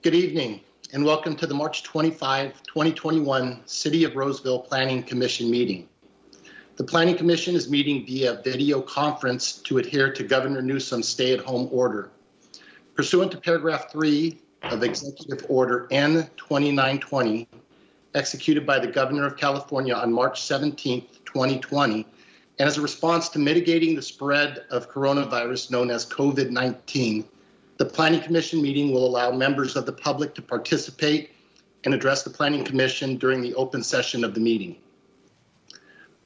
Good evening and welcome to the March 25, 2021 City of Roseville Planning Commission meeting. The Planning Commission is meeting via video conference to adhere to Governor Newsom's stay-at-home order. Pursuant to paragraph 3 of Executive Order N-2920, executed by the Governor of California on March 17, 2020, and as a response to mitigating the spread of coronavirus known as COVID-19, the Planning Commission meeting will allow members of the public to participate and address the Planning Commission during the open session of the meeting.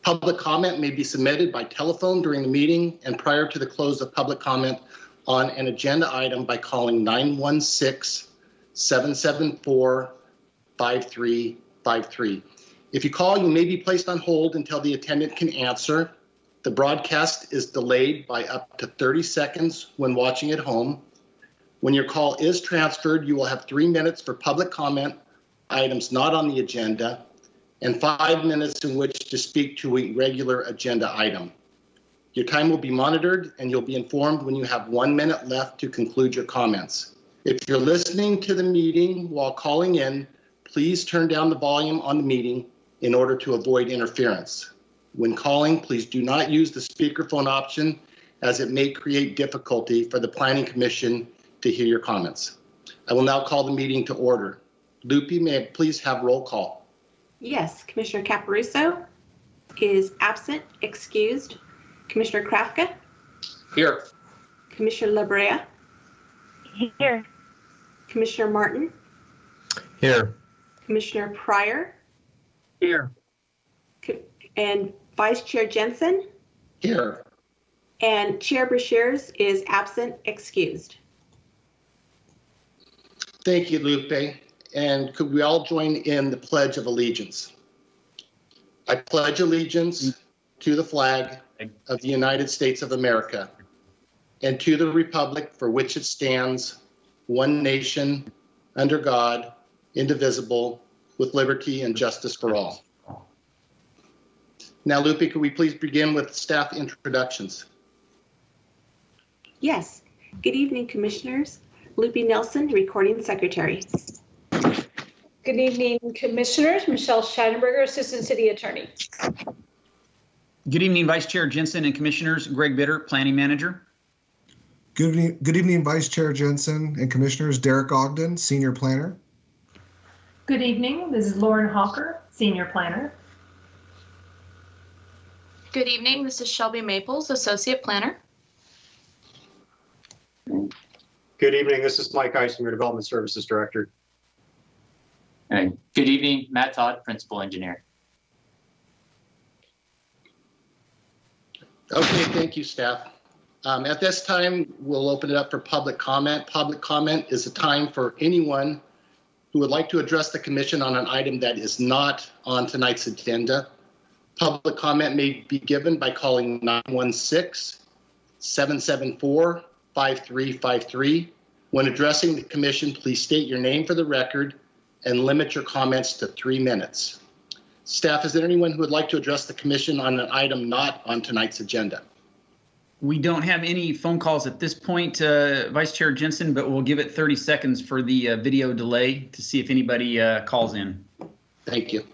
Public comment may be submitted by telephone during the meeting and prior to the close of public comment on an agenda item by calling 916-774-5353. If you call, you may be placed on hold until the attendant can answer. The broadcast is delayed by up to 30 seconds when watching at home. When your call is transferred, you will have 3 minutes for public comment, items not on the agenda, and 5 minutes in which to speak to a regular agenda item. Your time will be monitored and you'll be informed when you have 1 minute left to conclude your comments. If you're listening to the meeting while calling in, please turn down the volume on the meeting in order to avoid interference. When calling, please do not use the speakerphone option as it may create difficulty for the Planning Commission to hear your comments. I will now call the meeting to order. Lupi, may I please have roll call? Yes, Commissioner Caparuso is absent, excused. Commissioner Krafka? Here. Commissioner Labrea? Here. Commissioner Martin? Here. Commissioner Pryor? Here. And Vice Chair Jensen? Here. And Chair Beshears is absent, excused. Thank you, Lupe. And could we all join in the Pledge of Allegiance? I pledge allegiance to the flag of the United States of America and to the republic for which it stands, one nation, under God, indivisible, with liberty and justice for all. Now, Lupe, could we please begin with staff introductions? Yes. Good evening, Commissioners. Lupe Nelson, Recording Secretary. Good evening, Commissioners. Michelle Scheidenberger, Assistant City Attorney. Good evening, Vice Chair Jensen and Commissioners. Greg Bitter, Planning Manager. Good evening, Vice Chair Jensen and Commissioners. Derek Ogden, Senior Planner. Good evening. This is Lauren Hawker, Senior Planner. Good evening. This is Shelby Maples, Associate Planner. Good evening. This is Mike Eisinger, Development Services Director. Good evening. Matt Todd, Principal Engineer. Okay, thank you, staff. At this time, we'll open it up for public comment. Public comment is a time for anyone who would like to address the Commission on an item that is not on tonight's agenda. Public comment may be given by calling 916-774-5353. When addressing the Commission, please state your name for the record and limit your comments to 3 minutes. Staff, is there anyone who would like to address the Commission on an item not on tonight's agenda? We don't have any phone calls at this point, Vice Chair Jensen, but we'll give it 30 seconds for the video delay to see if anybody calls in. Thank you.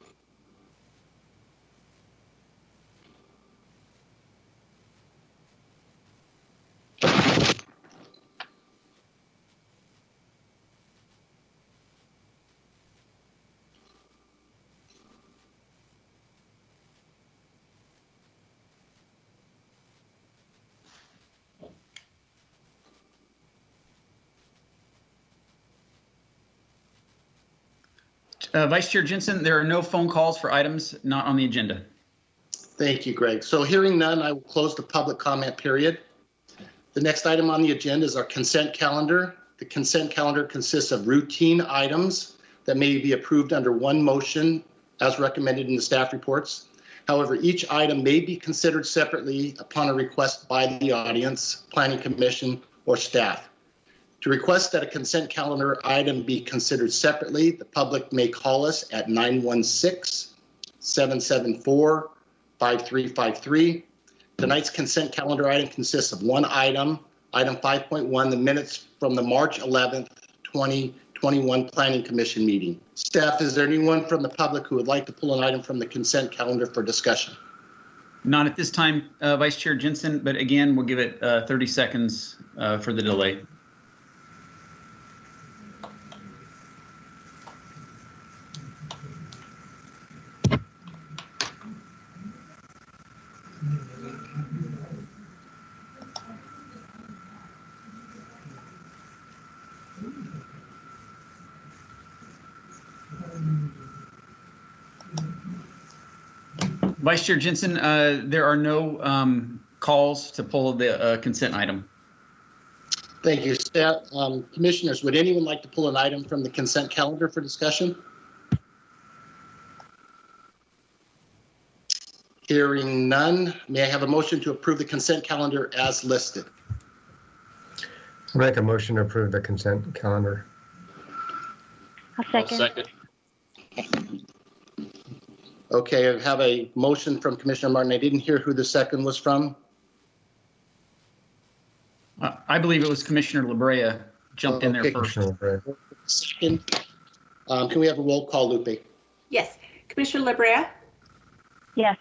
Vice Chair Jensen, there are no phone calls for items not on the agenda. Thank you, Greg. So hearing none, I will close the public comment period. The next item on the agenda is our consent calendar. The consent calendar consists of routine items that may be approved under one motion as recommended in the staff reports. However, each item may be considered separately upon a request by the audience, Planning Commission, or staff. To request that a consent calendar item be considered separately, the public may call us at 916-774-5353. Tonight's consent calendar item consists of one item, item 5.1, the minutes from the March 11th, 2020 2021 Planning Commission meeting. Staff, is there anyone from the public who would like to pull an item from the consent calendar for discussion? Not at this time, Vice Chair Jensen, but again, we'll give it 30 seconds for the delay. Vice Chair Jensen, there are no calls to pull the consent item. Thank you, staff. Commissioners, would anyone like to pull an item from the consent calendar for discussion? Hearing none, may I have a motion to approve the consent calendar as listed? I'll make a motion to approve the consent calendar. I'll second. Okay, I have a motion from Commissioner Martin. I didn't hear who the second was from. I believe it was Commissioner LaBrea jumped in there first. Second. Can we have a roll call, Lupe? Yes. Commissioner LaBrea? Yes.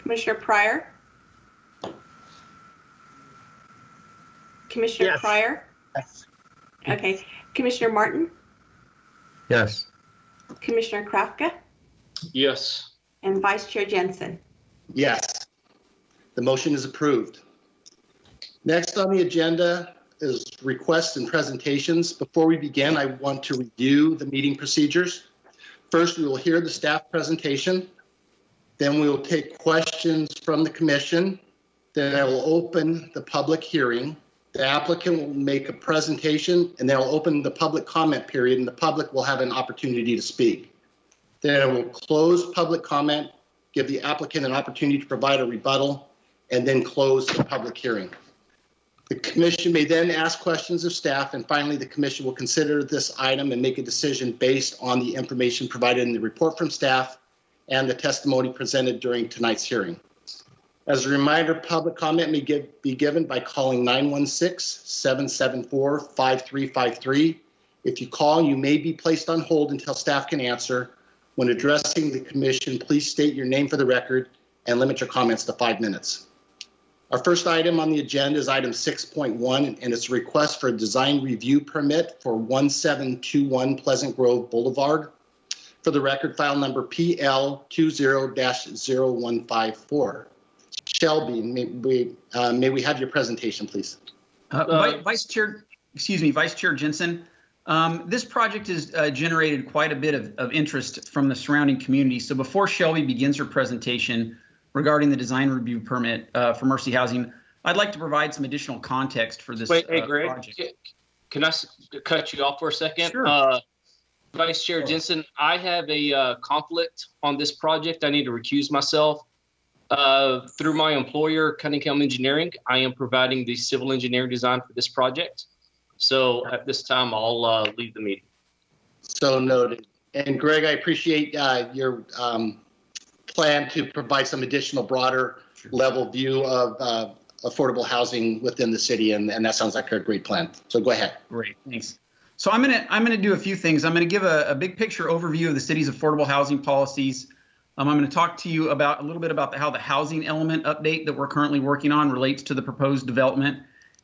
Commissioner Pryor? Commissioner Yes. Pryor? Yes. Okay. Commissioner Martin? Yes. Commissioner Krafka? Yes. And Vice Chair Jensen? Yes. The motion is approved. Next on the agenda is requests and presentations. Before we begin, I want to review the meeting procedures. First, we will hear the staff presentation. Then we will take questions from the commission. Then I will open the public hearing. The applicant will make a presentation, and then I'll open the public comment period, and the public will have an opportunity to speak. Then I will close public comment, give the applicant an opportunity to provide a rebuttal, and then close the public hearing. The commission may then ask questions of staff, and finally the commission will consider this item and make a decision based on the information provided in the report from staff and the testimony presented during tonight's hearing. As a reminder, public comment may be given by calling 916-774-5353. If you call, you may be placed on hold until staff can answer. When addressing the commission, please state your name for the record and limit your comments to 5 minutes. Our first item on the agenda is item 6.1, and it's a request for a design review permit for 1721 Pleasant Grove Boulevard. For the record, file number PL20-0154. Shelby, may we have your presentation, please? Vice Chair Jensen, this project has generated quite a bit of interest from the surrounding community. So before Shelby begins her presentation regarding the design review permit for Mercy Housing, I'd like to provide some additional context for this Wait, hey, Greg, project. can I cut you off for a second? Sure. Vice Chair Jensen, I have a conflict on this project. I need to recuse myself. Through my employer, Cunningham Engineering, I am providing the civil engineering design for this project. So at this time, I'll leave the meeting. So noted. And Greg, I appreciate your plan to provide some additional broader level view of affordable housing within the city, and that sounds like a great plan. So go ahead. Great, thanks. So I'm gonna do a few things. I'm gonna give a big picture overview of the city's affordable housing policies. I'm going to talk to you about a little bit about how the housing element update that we're currently working on relates to the proposed development,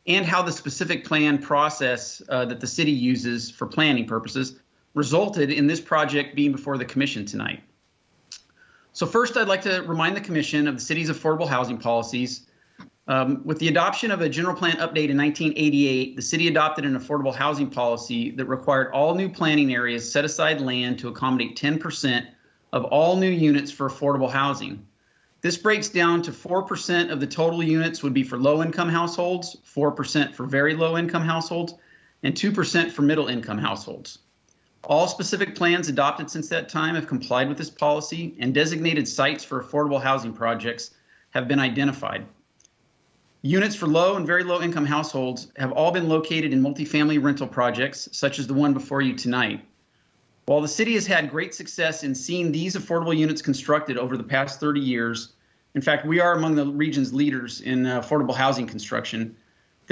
and how the specific plan process that the city uses for planning purposes resulted in this project being before the commission tonight. So first, I'd like to remind the commission of the city's affordable housing policies. With the adoption of a general plan update in 1988, the city adopted an affordable housing policy that required all new planning areas set aside land to accommodate 10% of all new units for affordable housing. This breaks down to 4% of the total units would be for low-income households, 4% for very low-income households, and 2% for middle-income households. All specific plans adopted since that time have complied with this policy, and designated sites for affordable housing projects have been identified. Units for low and very low-income households have all been located in multifamily rental projects, such as the one before you tonight. While the city has had great success in seeing these affordable units constructed over the past 30 years, in fact, we are among the region's leaders in affordable housing construction,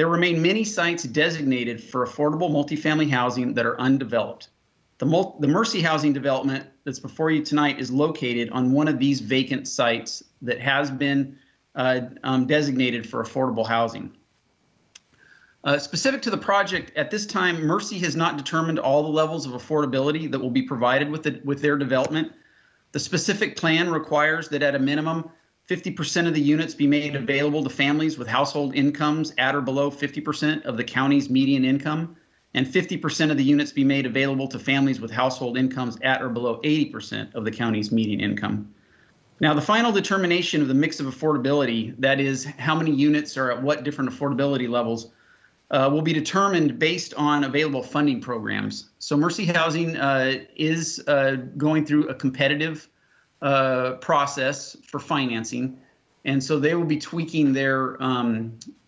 there remain many sites designated for affordable multifamily housing that are undeveloped. The Mercy housing development that's before you tonight is located on one of these vacant sites that has been designated for affordable housing. Specific to the project, at this time, Mercy has not determined all the levels of affordability that will be provided with their development. The specific plan requires that at a minimum, 50% of the units be made available to families with household incomes at or below 50% of the county's median income, and 50% of the units be made available to families with household incomes at or below 80% of the county's median income. Now, the final determination of the mix of affordability, that is, how many units are at what different affordability levels, will be determined based on available funding programs. So Mercy Housing is going through a competitive process for financing, and so they will be tweaking their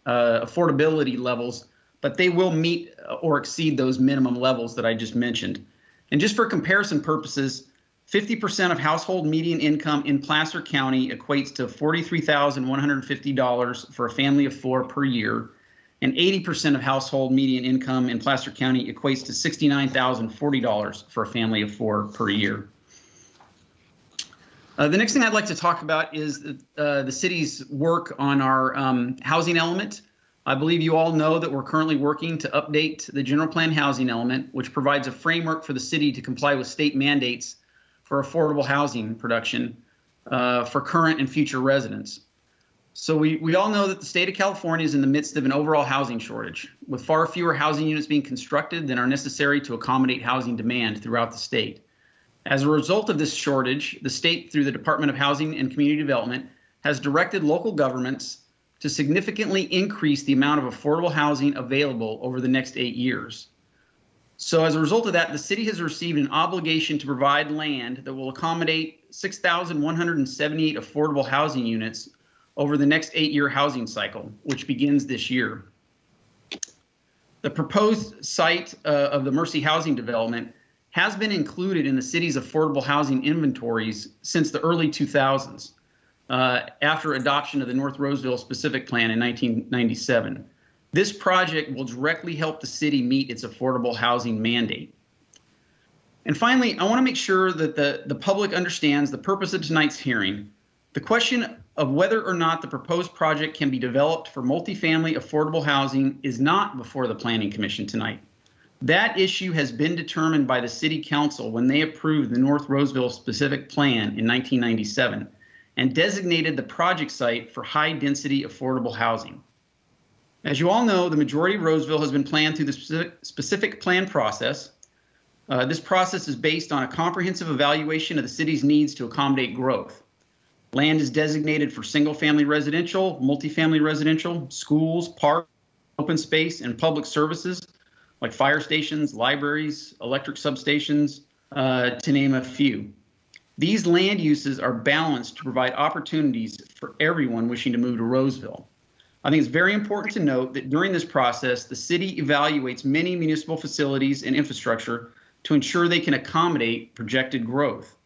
affordability levels, but they will meet or exceed those minimum levels that I just mentioned. And just for comparison purposes, 50% of household median income in Placer County equates to $43,150 for a family of 4 per year, and 80% of household median income in Placer County equates to $69,040 for a family of 4 per year. The next thing I'd like to talk about is the city's work on our housing element. I believe you all know that we're currently working to update the general plan housing element, which provides a framework for the city to comply with state mandates for affordable housing production for current and future residents. So we all know that the state of California is in the midst of an overall housing shortage, with far fewer housing units being constructed than are necessary to accommodate housing demand throughout the state. As a result of this shortage, the state, through the Department of Housing and Community Development, has directed local governments to significantly increase the amount of affordable housing available over the next 8 years. So as a result of that, the city has received an obligation to provide land that will accommodate 6,178 affordable housing units over the next 8-year housing cycle, which begins this year. The proposed site of the Mercy housing development has been included in the city's affordable housing inventories since the early 2000s, after adoption of the North Roseville specific plan in 1997. This project will directly help the city meet its affordable housing mandate. And finally, I want to make sure that the public understands the purpose of tonight's hearing. The question of whether or not the proposed project can be developed for multifamily affordable housing is not before the Planning Commission tonight. That issue has been determined by the City Council when they approved the North Roseville specific plan in 1997 and designated the project site for high-density affordable housing. As you all know, the majority of Roseville has been planned through the specific plan process. This process is based on a comprehensive evaluation of the city's needs to accommodate growth. Land is designated for single-family residential, multifamily residential, schools, parks, open space, and public services like fire stations, libraries, electric substations, to name a few. These land uses are balanced to provide opportunities for everyone wishing to move to Roseville. I think it's very important to note that during this process, the city evaluates many municipal facilities and infrastructure to ensure they can accommodate projected growth.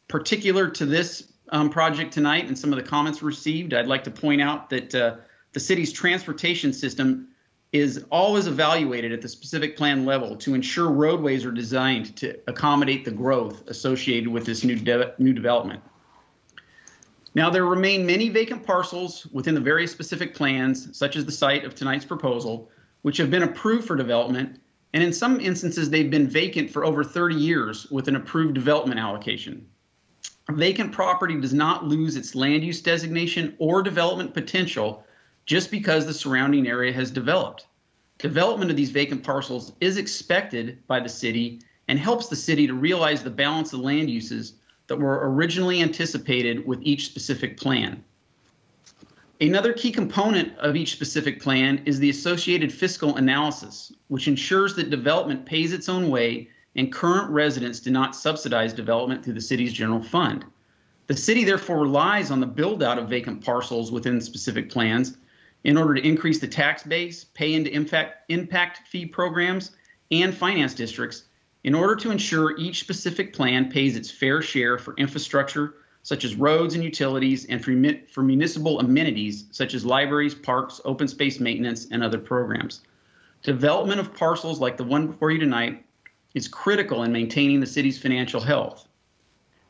Particular to this project tonight and some of the comments received, I'd like to point out that the city's transportation system is always evaluated at the specific plan level to ensure roadways are designed to accommodate the growth associated with this new development. Now, there remain many vacant parcels within the various specific plans, such as the site of tonight's proposal, which have been approved for development, and in some instances, they've been vacant for over 30 years with an approved development allocation. A vacant property does not lose its land use designation or development potential just because the surrounding area has developed. Development of these vacant parcels is expected by the city and helps the city to realize the balance of land uses that were originally anticipated with each specific plan. Another key component of each specific plan is the associated fiscal analysis, which ensures that development pays its own way and current residents do not subsidize development through the city's general fund. The city therefore relies on the build out of vacant parcels within specific plans in order to increase the tax base, pay into impact fee programs, and finance districts in order to ensure each specific plan pays its fair share for infrastructure such as roads and utilities, and for municipal amenities, such as libraries, parks, open space maintenance, and other programs. Development of parcels like the one before you tonight is critical in maintaining the city's financial health.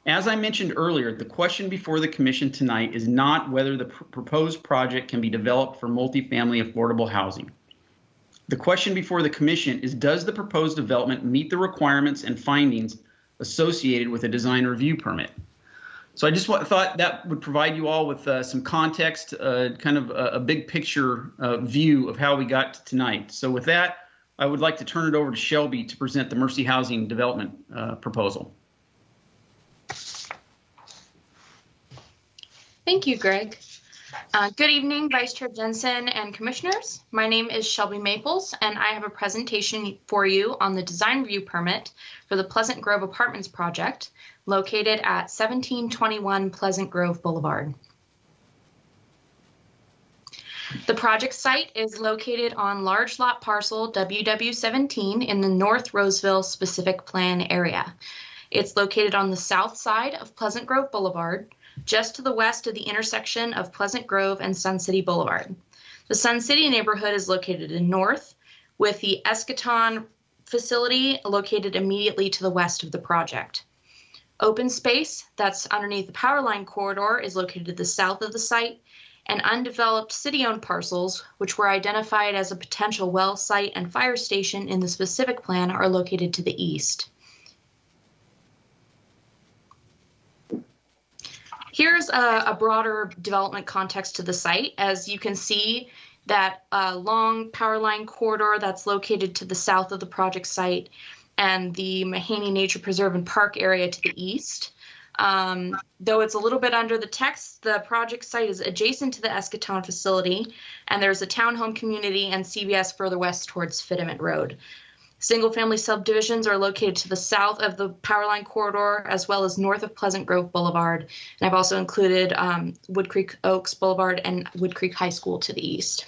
As I mentioned earlier, the question before the Commission tonight is not whether the proposed project can be developed for multifamily affordable housing. The question before the Commission is, does the proposed development meet the requirements and findings associated with a design review permit? So I just thought that would provide you all with some context, kind of a big picture view of how we got to tonight. So with that, I would like to turn it over to Shelby to present the Mercy Housing Development proposal. Thank you, Greg. Good evening, Vice Chair Jensen and Commissioners. My name is Shelby Maples, and I have a presentation for you on the design review permit for the Pleasant Grove Apartments project located at 1721 Pleasant Grove Boulevard. The project site is located on large lot parcel WW17 in the North Roseville specific plan area. It's located on the south side of Pleasant Grove Boulevard, just to the west of the intersection of Pleasant Grove and Sun City Boulevard. The Sun City neighborhood is located in north, with the Eschaton facility located immediately to the west of the project. Open space that's underneath the power line corridor is located to the south of the site, and undeveloped city-owned parcels, which were identified as a potential well site and fire station in the specific plan, are located to the east. Here's a broader development context to the site. As you can see, that long power line corridor that's located to the south of the project site and the Mahaney Nature Preserve and Park area to the east. Though it's a little bit under the text, the project site is adjacent to the Eschaton facility, and there's a townhome community and CVS further west towards Fittement Road. Single-family subdivisions are located to the south of the power line corridor, as well as north of Pleasant Grove Boulevard. And I've also included Wood Creek Oaks Boulevard and Wood Creek High School to the east.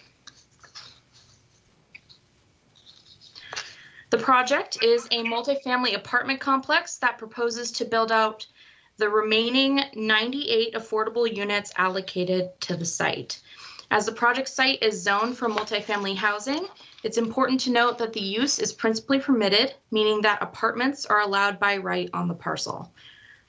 The project is a multifamily apartment complex that proposes to build out the remaining 98 affordable units allocated to the site. As the project site is zoned for multifamily housing, it's important to note that the use is principally permitted, meaning that apartments are allowed by right on the parcel.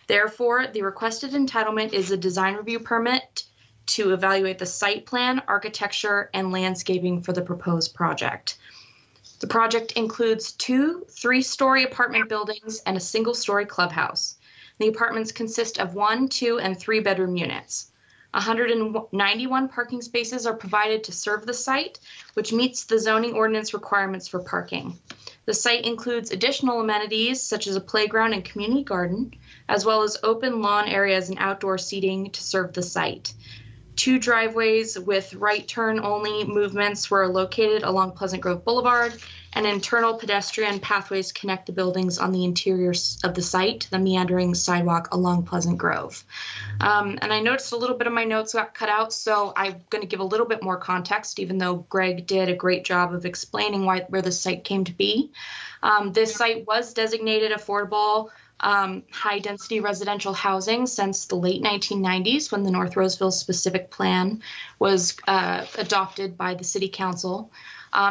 Therefore, the requested entitlement is a design review permit to evaluate the site plan, architecture, and landscaping for the proposed project. The project includes 2 3-story apartment buildings and a single-story clubhouse. The apartments consist of 1, 2, and 3-bedroom units. 191 parking spaces are provided to serve the site, which meets the zoning ordinance requirements for parking. The site includes additional amenities such as a playground and community garden, as well as open lawn areas and outdoor seating to serve the site. 2 driveways with right turn only movements were located along Pleasant Grove Boulevard, and internal pedestrian pathways connect the buildings on the interior of the site to the meandering sidewalk along Pleasant Grove. And I noticed a little bit of my notes got cut out, so I'm going to give a little bit more context, even though Greg did a great job of explaining where the site came to be. This site was designated affordable high-density residential housing since the late 1990s, when the North Roseville specific plan was adopted by the City Council.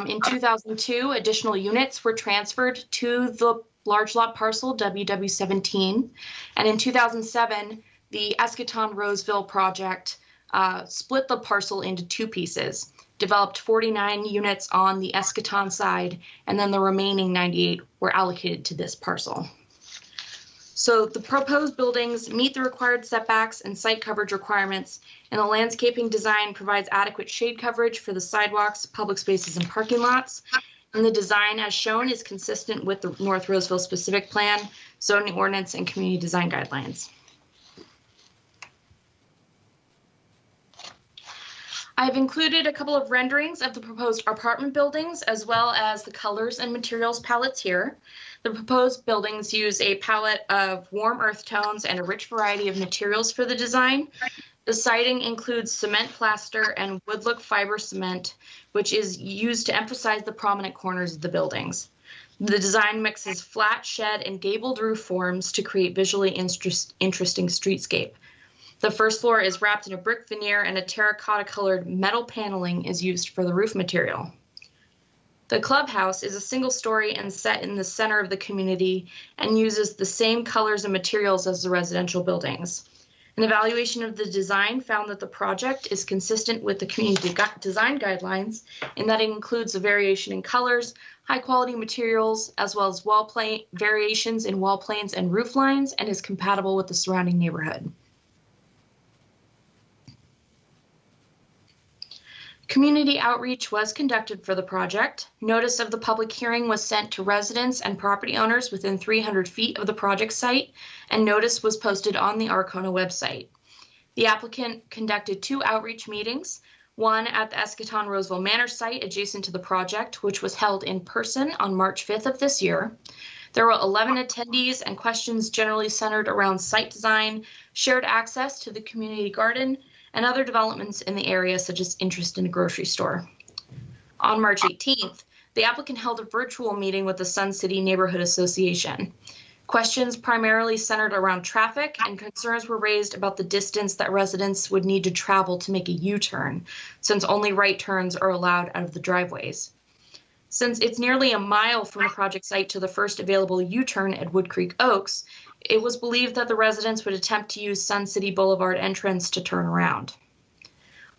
In 2002, additional units were transferred to the large lot parcel WW17, and in 2007, the Eschaton Roseville project split the parcel into 2 pieces, developed 49 units on the Eschaton side, and then the remaining 98 were allocated to this parcel. So the proposed buildings meet the required setbacks and site coverage requirements, and the landscaping design provides adequate shade coverage for the sidewalks, public spaces, and parking lots. And the design, as shown, is consistent with the North Roseville specific plan, zoning ordinance, and community design guidelines. I've included a couple of renderings of the proposed apartment buildings, as well as the colors and materials palettes here. The proposed buildings use a palette of warm earth tones and a rich variety of materials for the design. The siding includes cement plaster and wood look fiber cement, which is used to emphasize the prominent corners of the buildings. The design mixes flat, shed, and gabled roof forms to create visually interesting streetscape. The first floor is wrapped in a brick veneer and a terracotta-colored metal paneling is used for the roof material. The clubhouse is a single story and set in the center of the community and uses the same colors and materials as the residential buildings. An evaluation of the design found that the project is consistent with the community design guidelines in that it includes a variation in colors, high quality materials, as well as variations in wall planes and roof lines, and is compatible with the surrounding neighborhood. Community outreach was conducted for the project. Notice of the public hearing was sent to residents and property owners within 300 feet of the project site, and notice was posted on the Arcona website. The applicant conducted 2 outreach meetings, one at the Eschaton Roseville Manor site adjacent to the project, which was held in person on March 5th of this year. There were 11 attendees and questions generally centered around site design, shared access to the community garden, and other developments in the area, such as interest in a grocery store. On March 18th, the applicant held a virtual meeting with the Sun City Neighborhood Association. Questions primarily centered around traffic, and concerns were raised about the distance that residents would need to travel to make a U-turn, since only right turns are allowed out of the driveways. Since it's nearly a mile from the project site to the first available U-turn at Wood Creek Oaks, it was believed that the residents would attempt to use Sun City Boulevard entrance to turn around.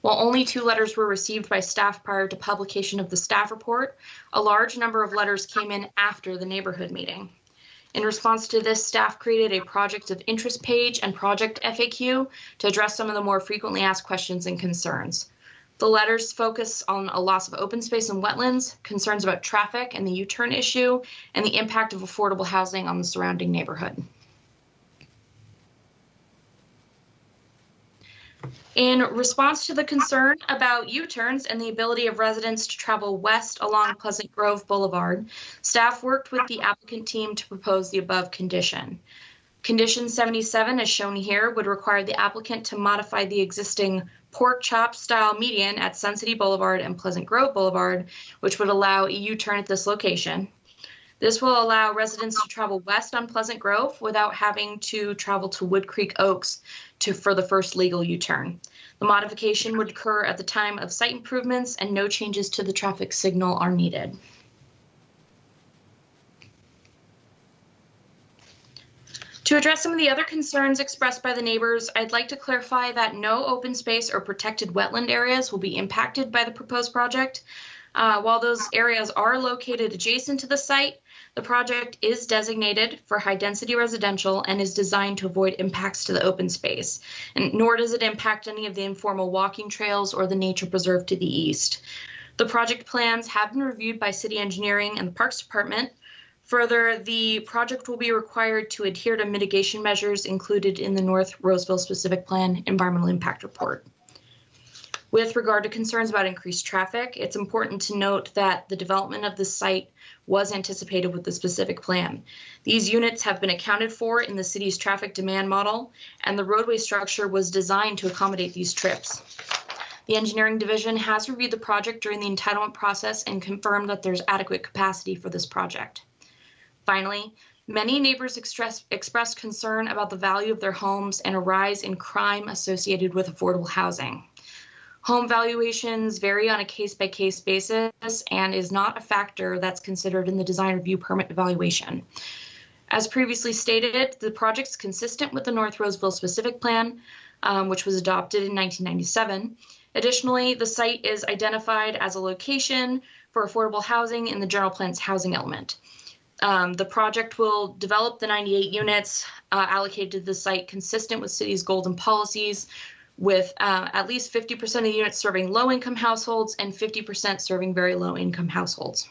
While only 2 letters were received by staff prior to publication of the staff report, a large number of letters came in after the neighborhood meeting. In response to this, staff created a project of interest page and project FAQ to address some of the more frequently asked questions and concerns. The letters focus on a loss of open space and wetlands, concerns about traffic and the U-turn issue, and the impact of affordable housing on the surrounding neighborhood. In response to the concern about U-turns and the ability of residents to travel west along Pleasant Grove Boulevard, staff worked with the applicant team to propose the above condition. Condition 77, as shown here, would require the applicant to modify the existing pork chop style median at Sun City Boulevard and Pleasant Grove Boulevard, which would allow a U-turn at this location. This will allow residents to travel west on Pleasant Grove without having to travel to Wood Creek Oaks for the first legal U-turn. The modification would occur at the time of site improvements, and no changes to the traffic signal are needed. To address some of the other concerns expressed by the neighbors, I'd like to clarify that no open space or protected wetland areas will be impacted by the proposed project. While those areas are located adjacent to the site, the project is designated for high-density residential and is designed to avoid impacts to the open space, and nor does it impact any of the informal walking trails or the nature preserve to the east. The project plans have been reviewed by City Engineering and the Parks Department. Further, the project will be required to adhere to mitigation measures included in the North Roseville Specific Plan Environmental Impact Report. With regard to concerns about increased traffic, it's important to note that the development of this site was anticipated with the specific plan. These units have been accounted for in the city's traffic demand model, and the roadway structure was designed to accommodate these trips. The engineering division has reviewed the project during the entitlement process and confirmed that there's adequate capacity for this project. Finally, many neighbors expressed concern about the value of their homes and a rise in crime associated with affordable housing. Home valuations vary on a case-by-case basis and is not a factor that's considered in the design review permit evaluation. As previously stated, the project's consistent with the North Roseville Specific Plan, which was adopted in 1997. Additionally, the site is identified as a location for affordable housing in the general plan's housing element. The project will develop the 98 units allocated to the site consistent with city's goals and policies, with at least 50% of the units serving low-income households and 50% serving very low-income households.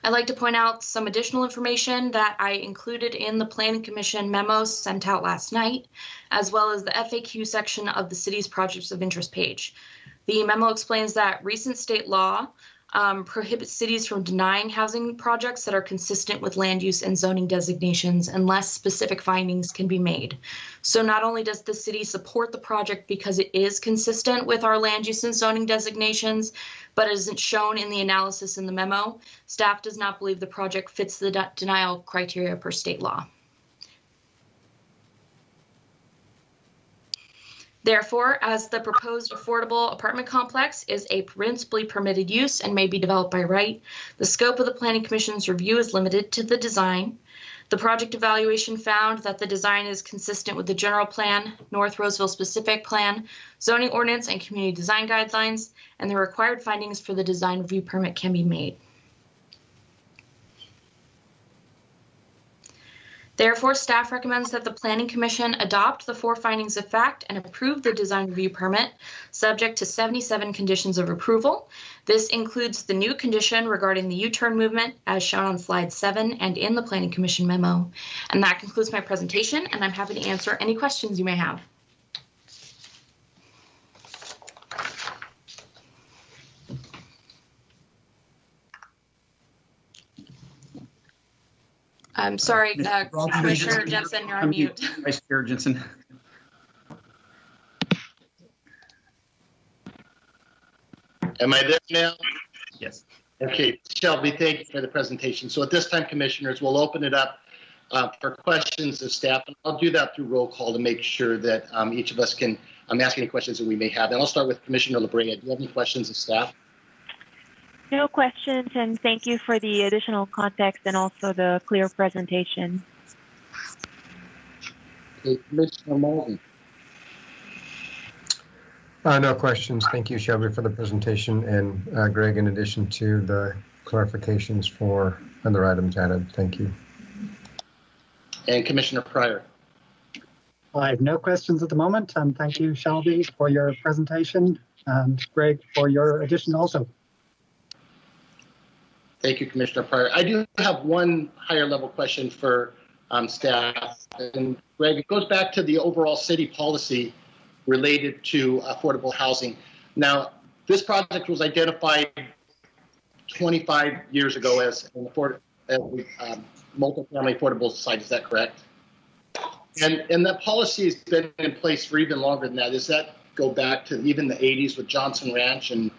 I'd like to point out some additional information that I included in the Planning Commission memo sent out last night, as well as the FAQ section of the city's projects of interest page. The memo explains that recent state law prohibits cities from denying housing projects that are consistent with land use and zoning designations unless specific findings can be made. So not only does the city support the project because it is consistent with our land use and zoning designations, but as it's shown in the analysis in the memo, staff does not believe the project fits the denial criteria per state law. Therefore, as the proposed affordable apartment complex is a principally permitted use and may be developed by right, the scope of the Planning Commission's review is limited to the design. The project evaluation found that the design is consistent with the general plan, North Roseville specific plan, zoning ordinance, and community design guidelines, and the required findings for the design review permit can be made. Therefore, staff recommends that the Planning Commission adopt the 4 findings of fact and approve the design review permit, subject to 77 conditions of approval. This includes the new condition regarding the U-turn movement, as shown on slide 7 and in the Planning Commission memo. And that concludes my presentation, and I'm happy to answer any questions you may have. I'm sorry, Commissioner Jensen, you're on mute. Vice Chair Jensen. Am I there now? Yes. Okay, Shelby, thank you for the presentation. So at this time, commissioners, we'll open it up for questions of staff. And I'll do that through roll call to make sure that each of us can ask any questions that we may have. And I'll start with Commissioner LaBrea. Do you have any questions of staff? No questions, and thank you for the additional context and also the clear presentation. Okay, Commissioner Malton. No questions. Thank you, Shelby, for the presentation, and Greg, in addition to the clarifications for other items added. Thank you. And Commissioner Pryor. I have no questions at the moment, and thank you, Shelby, for your presentation, and Greg for your addition also. Thank you, Commissioner Pryor. I do have one higher level question for staff. And Greg, it goes back to the overall city policy related to affordable housing. Now, this project was identified 25 years ago as an multifamily affordable site. Is that correct? And that policy has been in place for even longer than that. Does that go back to even the 80s with Johnson Ranch and?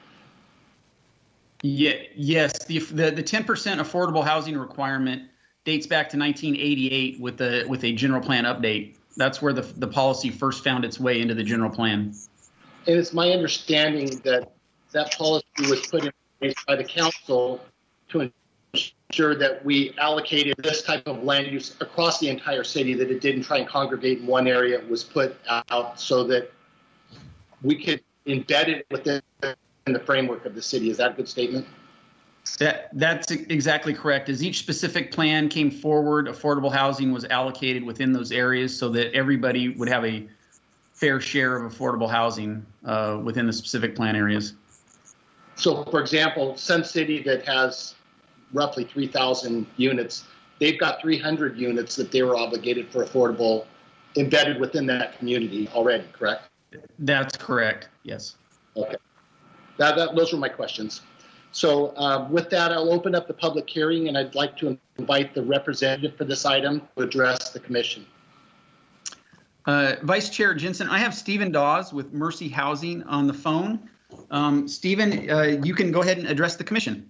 Yeah, yes, the 10% affordable housing requirement dates back to 1988 with a general plan update. That's where the policy first found its way into the general plan. And it's my understanding that that policy was put in place by the council to ensure that we allocated this type of land use across the entire city, that it didn't try and congregate in one area. It was put out so that we could embed it within the framework of the city. Is that a good statement? That's exactly correct. As each specific plan came forward, affordable housing was allocated within those areas so that everybody would have a fair share of affordable housing within the specific plan areas. So, for example, Sun City, that has roughly 3,000 units, they've got 300 units that they were obligated for affordable embedded within that community already, correct? That's correct, yes. Okay. Those were my questions. So with that, I'll open up the public hearing, and I'd like to invite the representative for this item to address the commission. Vice Chair Jensen, I have Stephen Dawes with Mercy Housing on the phone. Stephen, you can go ahead and address the commission.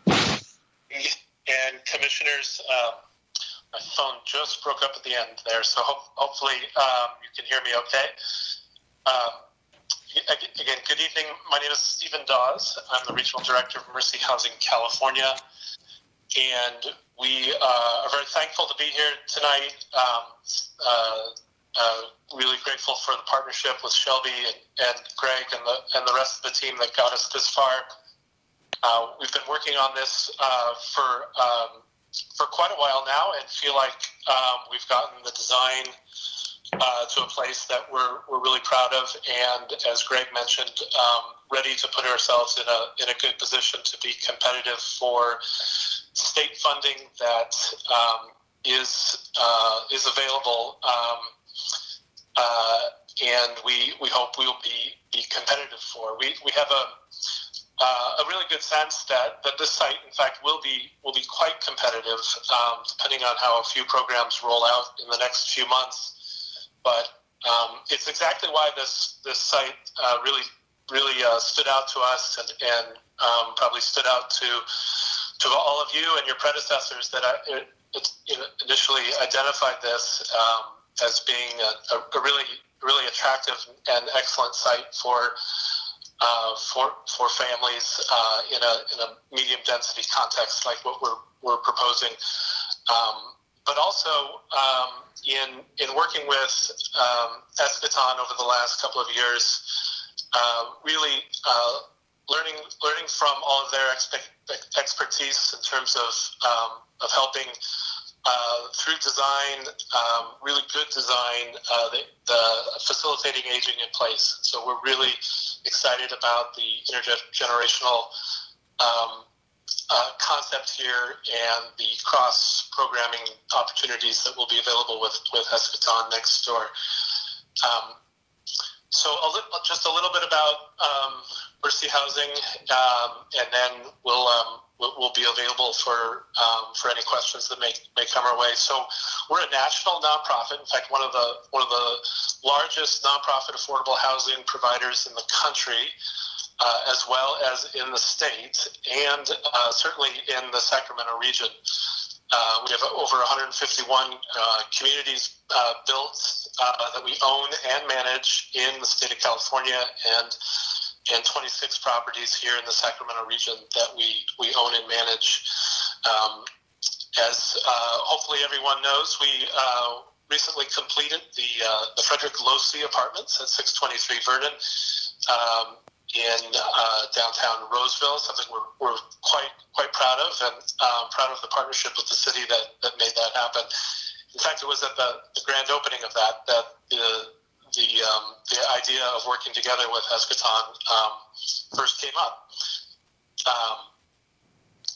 And commissioners, my phone just broke up at the end there, so hopefully you can hear me okay. Again, good evening. My name is Stephen Dawes. I'm the Regional Director of Mercy Housing California, and we are very thankful to be here tonight. Really grateful for the partnership with Shelby and Greg and the rest of the team that got us this far. We've been working on this for quite a while now, and feel like we've gotten the design to a place that we're really proud of, and as Greg mentioned, ready to put ourselves in a good position to be competitive for state funding that is available, and we hope we will be competitive for. We have a really good sense that this site, in fact, will be quite competitive, depending on how a few programs roll out in the next few months. But it's exactly why this site really stood out to us, and probably stood out to all of you and your predecessors that initially identified this being a really attractive and excellent site for families in a medium density context like what we're proposing. But also in working with Eschaton over the last couple of years, really learning from all of their expertise in terms of helping through design, really good design, the facilitating aging in place. So we're really excited about the intergenerational concept here and the cross-programming opportunities that will be available with Eschaton next door. So just a little bit about Mercy Housing, and then we'll be available for any questions that may come our way. So we're a national nonprofit. In fact, one of the largest nonprofit affordable housing providers in the country, as well as in the state, and certainly in the Sacramento region. We have over 151 communities built that we own and manage in the state of California, and 26 properties here in the Sacramento region that we own and manage. As hopefully everyone knows, we recently completed the Frederick Losi apartments at 623 Vernon in downtown Roseville, something we're quite proud of, and proud of the partnership with the city that made that happen. In fact, it was at the grand opening of that the idea of working together with Eschaton first came up.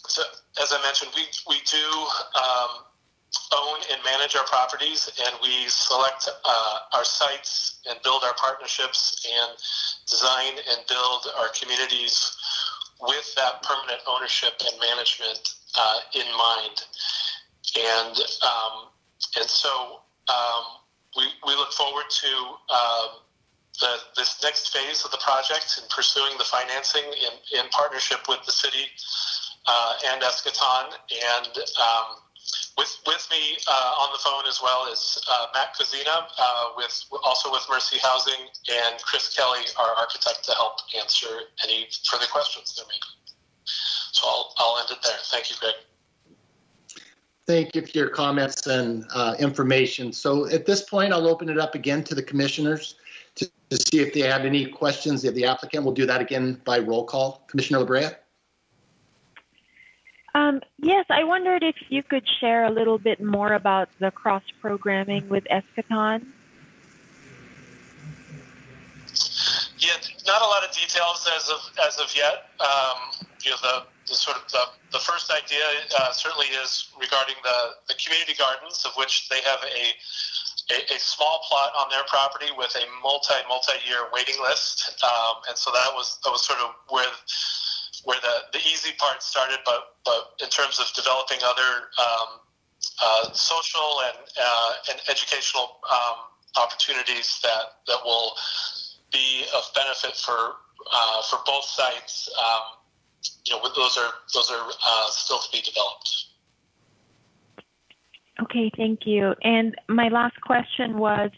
So, as I mentioned, we do own and manage our properties, and we select our sites and build our partnerships and design and build our communities with that permanent ownership and management in mind. And so we look forward to this next phase of the project and pursuing the financing in partnership with the city and Eschaton. And with me on the phone as well is Matt Kozina, also with Mercy Housing, and Chris Kelly, our architect, to help answer any further questions there may be. So I'll end it there. Thank you, Greg. Thank you for your comments and information. So at this point, I'll open it up again to the commissioners to see if they have any questions of the applicant. We'll do that again by roll call. Commissioner LaBrea? Yes, I wondered if you could share a little bit more about the cross-programming with Eschaton. Yeah, not a lot of details as of yet. The first idea certainly is regarding the community gardens, of which they have a small plot on their property with a multi-year waiting list, and so that was sort of where the easy part started. But in terms of developing other social and educational opportunities that will be of benefit for both sites, those are still to be developed. Okay, thank you. And my last question was,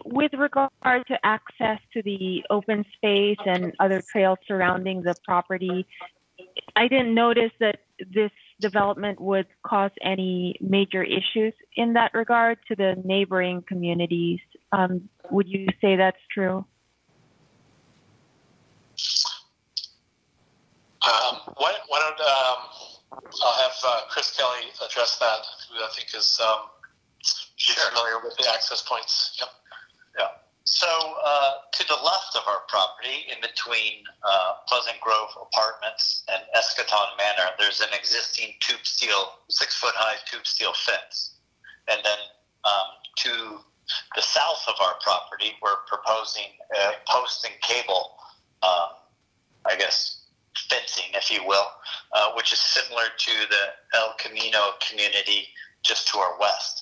with regard to access to the open space and other trails surrounding the property, I didn't notice that this development would cause any major issues in that regard to the neighboring communities. Would you say that's true? Why don't I'll have Chris Kelly address that, who I think is familiar with the access points. Yep. Yeah. So to the left of our property, in between Pleasant Grove Apartments and Eschaton Manor, there's an existing 6-foot-high tube steel fence. And then to the south of our property, we're proposing post and cable, fencing, if you will, which is similar to the El Camino community just to our west.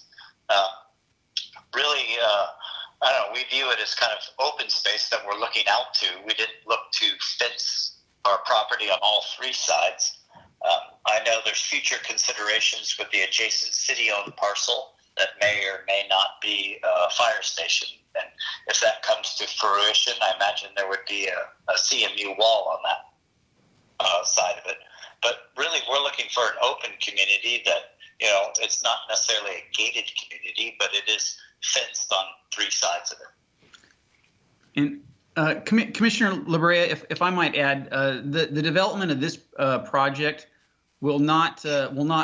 We view it as kind of open space that we're looking out to. We didn't look to fence our property on all three sides. I know there's future considerations with the adjacent city-owned parcel that may or may not be a fire station. And if that comes to fruition, I imagine there would be a CMU wall on that side of it. But really, we're looking for an open community that, it's not necessarily a gated community, but it is fenced on three sides of it. And Commissioner Labrea, if I might add, the development of this project will not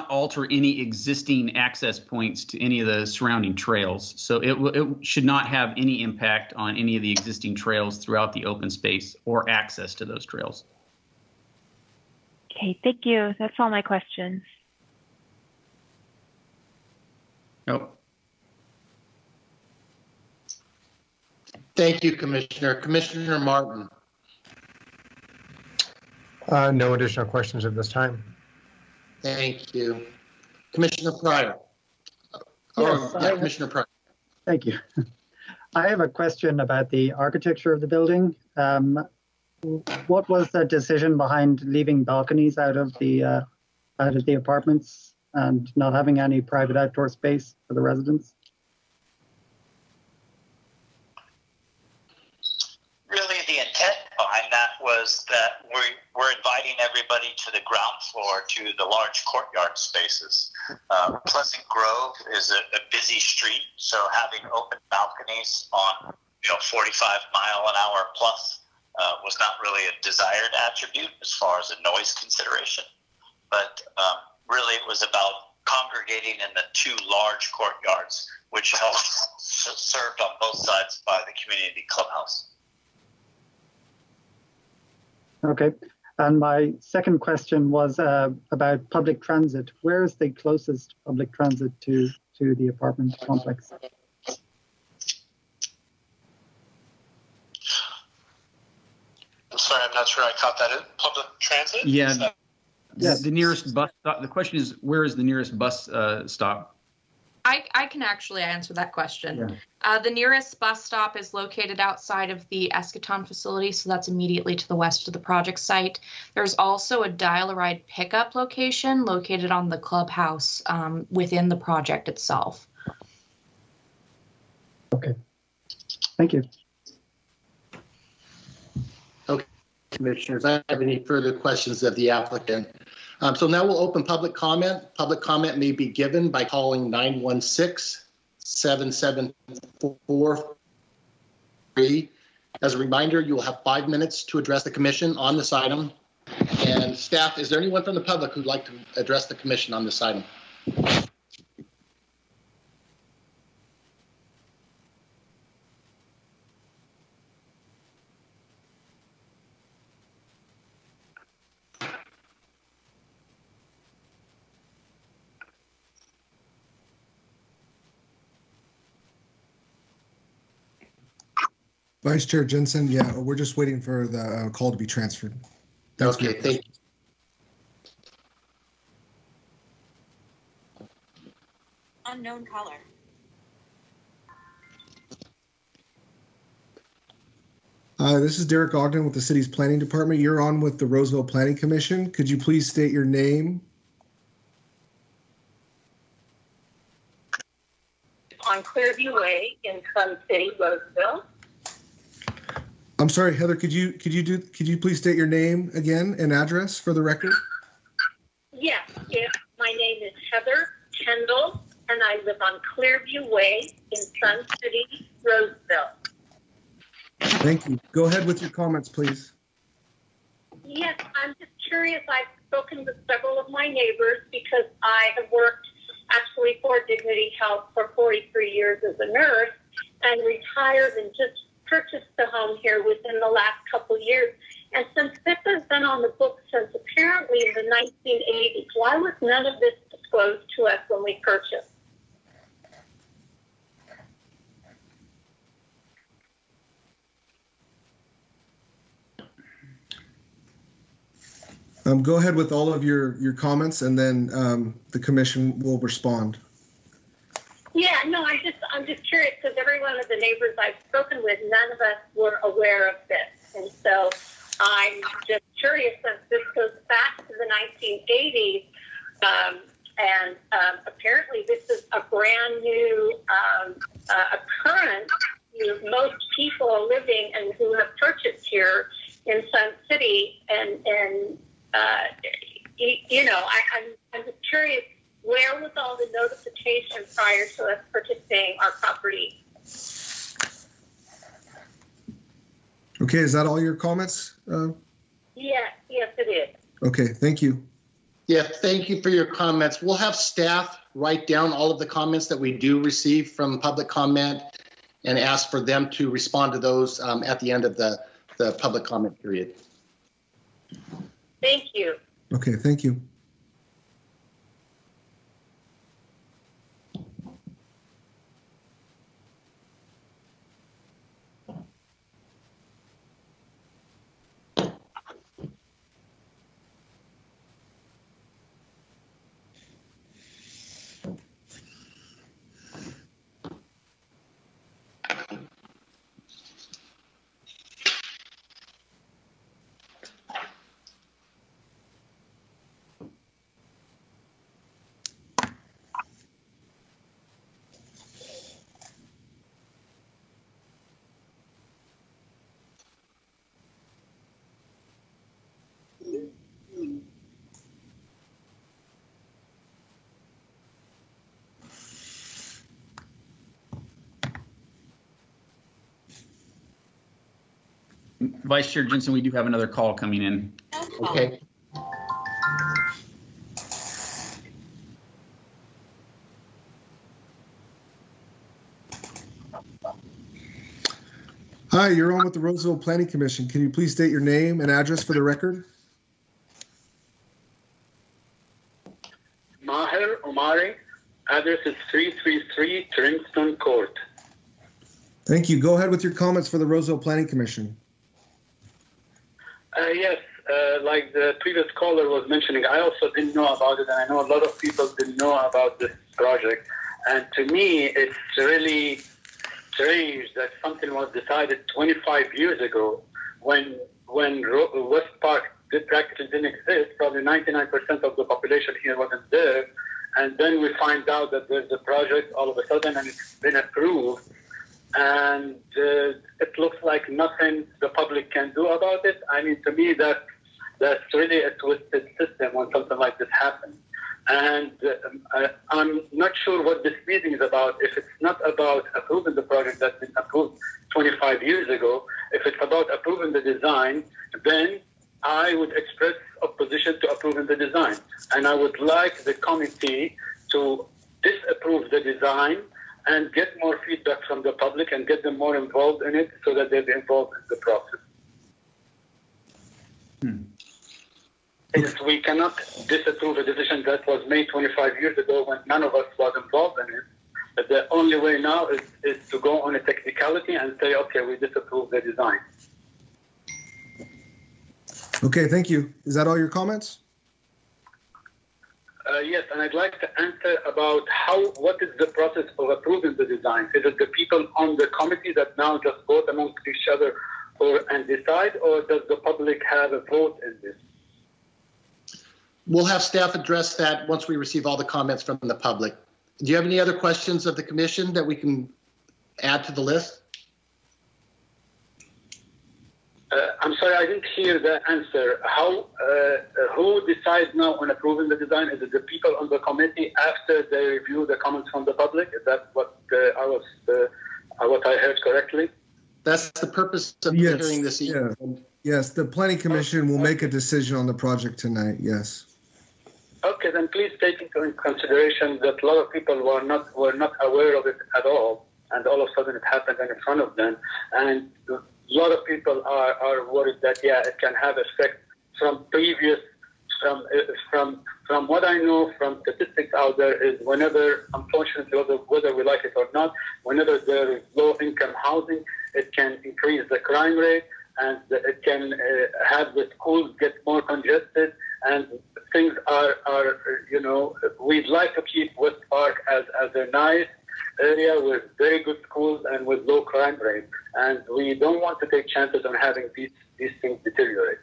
alter any existing access points to any of the surrounding trails. So it should not have any impact on any of the existing trails throughout the open space or access to those trails. Okay, thank you. That's all my questions. Oh. Thank you, Commissioner. Commissioner Martin. No additional questions at this time. Thank you. Commissioner Pryor. Yes, Commissioner Pryor. Thank you. I have a question about the architecture of the building. What was the decision behind leaving balconies out of the apartments and not having any private outdoor space for the residents? Really, the intent behind that was that we're inviting everybody to the ground floor to the large courtyard spaces. Pleasant Grove is a busy street, so having open balconies on 45 mile an hour plus was not really a desired attribute as far as a noise consideration. But really, it was about congregating in the two large courtyards, which helps served on both sides by the community clubhouse. Okay. And my second question was about public transit. Where is the closest public transit to the apartment complex? I'm sorry, I'm not sure I caught that. Public transit? Yeah. Yes. The nearest bus stop. The question is, where is the nearest bus stop? I can actually answer that question. Yeah. The nearest bus stop is located outside of the Eschaton facility, so that's immediately to the west of the project site. There's also a dial-a-ride pickup location located on the clubhouse within the project itself. Okay. Thank you. Okay, Commissioners, I don't have any further questions of the applicant. So now we'll open public comment. Public comment may be given by calling 916-774-3. As a reminder, you will have 5 minutes to address the commission on this item. And staff, is there anyone from the public who'd like to address the commission on this item? Vice Chair Jensen, yeah, we're just waiting for the call to be transferred. Thanks. Okay, thank you. Unknown caller. This is Derek Ogden with the city's planning department. You're on with the Roseville Planning Commission. Could you please state your name? On Clearview Way in Sun City, Roseville. I'm sorry, Heather, could you please state your name again and address for the record? Yes, my name is Heather Kendall, and I live on Clearview Way in Sun City, Roseville. Thank you. Go ahead with your comments, please. Yes, I'm just curious. I've spoken with several of my neighbors because I have worked actually for Dignity Health for 43 years as a nurse and retired and just purchased the home here within the last couple years. And since this has been on the books since apparently in the 1980s, why was none of this disclosed to us when we purchased? Go ahead with all of your comments, and then the commission will respond. Yeah, no, I'm just curious because every one of the neighbors I've spoken with, none of us were aware of this. And so I'm just curious, since this goes back to the 1980s, And apparently this is a brand new occurrence to most people living and who have purchased here in Sun City. And you know, I'm just curious, where was all the notification prior to us purchasing our property? Okay, is that all your comments? Yes, it is. Okay, thank you. Yeah, thank you for your comments. We'll have staff write down all of the comments that we do receive from public comment and ask for them to respond to those at the end of the public comment period. Thank you. Okay, thank you. Vice Chair Jensen, we do have another call coming in. Okay. Hi, you're on with the Roseville Planning Commission. Can you please state your name and address for the record? Maher Omari, address is 333 Tringston Court. Thank you. Go ahead with your comments for the Roseville Planning Commission. Yes, like the previous caller was mentioning, I also didn't know about it, and I know a lot of people didn't know about this project. And to me, it's really strange that something was decided 25 years ago when West Park practically didn't exist. Probably 99% of the population here wasn't there. And then we find out that there's a project all of a sudden, and it's been approved. And it looks like nothing the public can do about it. I mean, to me, that's really a twisted system when something like this happens. And I'm not sure what this meeting is about. If it's not about approving the project that's been approved 25 years ago, if it's about approving the design, then I would express opposition to approving the design. And I would like the committee to disapprove the design and get more feedback from the public and get them more involved in it so that they'll be involved in the process. Because we cannot disapprove a decision that was made 25 years ago when none of us was involved in it. But the only way now is to go on a technicality and say, okay, we disapprove the design. Okay, thank you. Is that all your comments? Yes, and I'd like to answer about what is the process of approving the design? Is it the people on the committee that now just vote amongst each other and decide, or does the public have a vote in this? We'll have staff address that once we receive all the comments from the public. Do you have any other questions of the commission that we can add to the list? I'm sorry, I didn't hear the answer. Who decides now on approving the design? Is it the people on the committee after they review the comments from the public? Is that what I heard correctly? That's the purpose of the hearing this evening. Yeah. Yes, the Planning Commission will make a decision on the project tonight. Yes. Okay, then please take into consideration that a lot of people were not aware of it at all, and all of a sudden it happened in front of them, and a lot of people are worried that it can have effect from previous from what I know from statistics out there is whenever, unfortunately, whether we like it or not, whenever there is low income housing, it can increase the crime rate, and it can have the schools get more congested, and things are we'd like to keep West Park as a nice area with very good schools and with low crime rate, and we don't want to take chances on having these things deteriorate.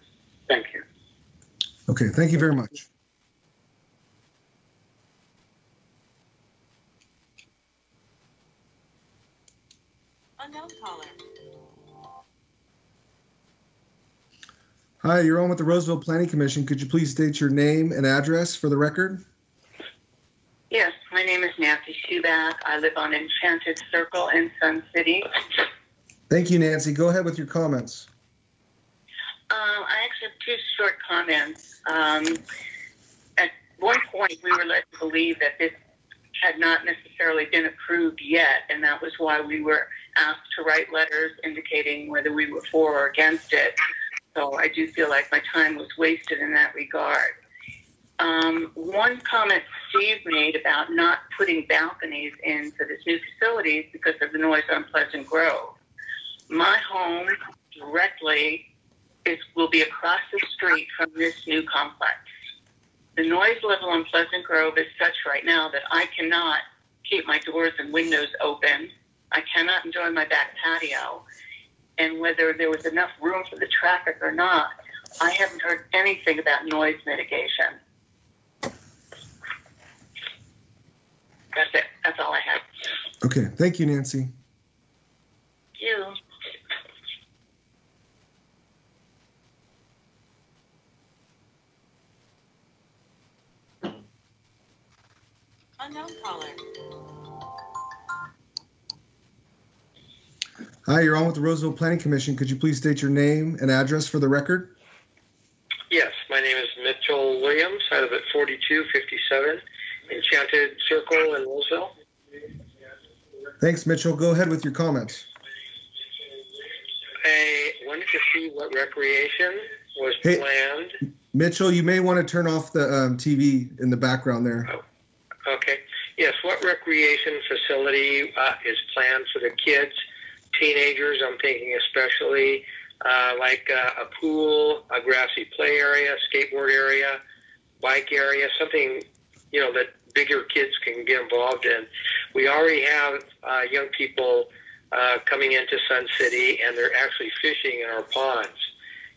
Thank you. Okay, thank you very much. Unknown caller. Hi, you're on with the Roseville Planning Commission. Could you please state your name and address for the record? Yes, my name is Nancy Schuback. I live on Enchanted Circle in Sun City. Thank you, Nancy. Go ahead with your comments. I actually have two short comments. At one point, we were led to believe that this had not necessarily been approved yet, and that was why we were asked to write letters indicating whether we were for or against it. So I do feel like my time was wasted in that regard. One comment Steve made about not putting balconies in for this new facilities because of the noise on Pleasant Grove. My home directly will be across the street from this new complex. The noise level on Pleasant Grove is such right now that I cannot keep my doors and windows open. I cannot enjoy my back patio. And whether there was enough room for the traffic or not, I haven't heard anything about noise mitigation. That's it. That's all I have. Okay, thank you, Nancy. Thank you. Unknown caller. Hi, you're on with the Roseville Planning Commission. Could you please state your name and address for the record? Yes, my name is Mitchell Williams. I live at 4257 Enchanted Circle in Roseville. Thanks, Mitchell. Go ahead with your comments. I wanted to see what recreation was planned. Mitchell, you may want to turn off the TV in the background there. Oh, okay. Yes, what recreation facility is planned for the kids, teenagers? I'm thinking especially like a pool, a grassy play area, skateboard area, bike area, something, you know, that bigger kids can get involved in. We already have young people coming into Sun City, and they're actually fishing in our ponds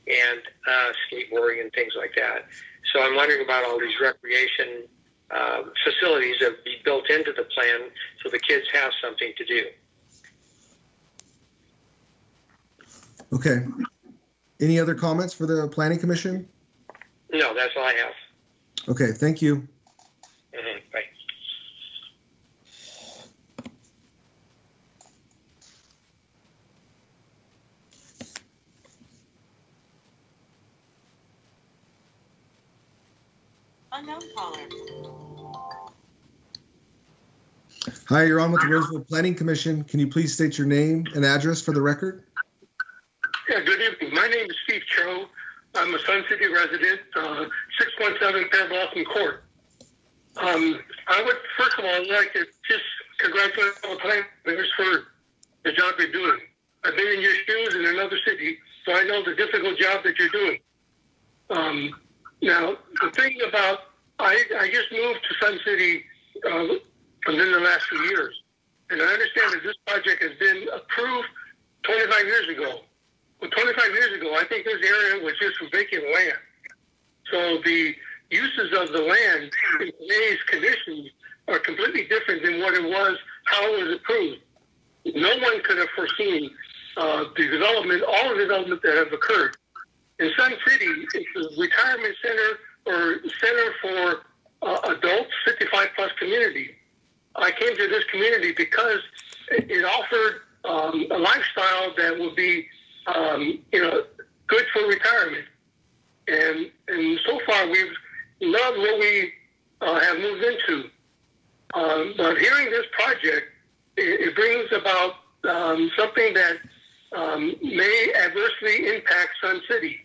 and skateboarding and things like that. So I'm wondering about all these recreation facilities that be built into the plan so the kids have something to do. Okay. Any other comments for the Planning Commission? No, that's all I have. Okay, thank you. Mm-hmm. Bye. Unknown caller. Hi, you're on with the Roseville Planning Commission. Can you please state your name and address for the record? Yeah, good evening. My name is Steve Cho. I'm a Sun City resident, 617 Fair Blossom Court. I would, first of all, like to just congratulate all the planners for the job you're doing. I've been in your shoes in another city, so I know the difficult job that you're doing. Now, the thing about, I just moved to Sun City within the last few years, and I understand that this project has been approved 25 years ago. Well, 25 years ago, I think this area was just vacant land. So the uses of the land in today's conditions are completely different than what it was, how it was approved. No one could have foreseen the development, all the development that have occurred. In Sun City, it's a retirement center or center for adults, 55 plus community. I came to this community because it offered a lifestyle that would be good for retirement. And so far, we've loved what we have moved into. But hearing this project, it brings about something that may adversely impact Sun City.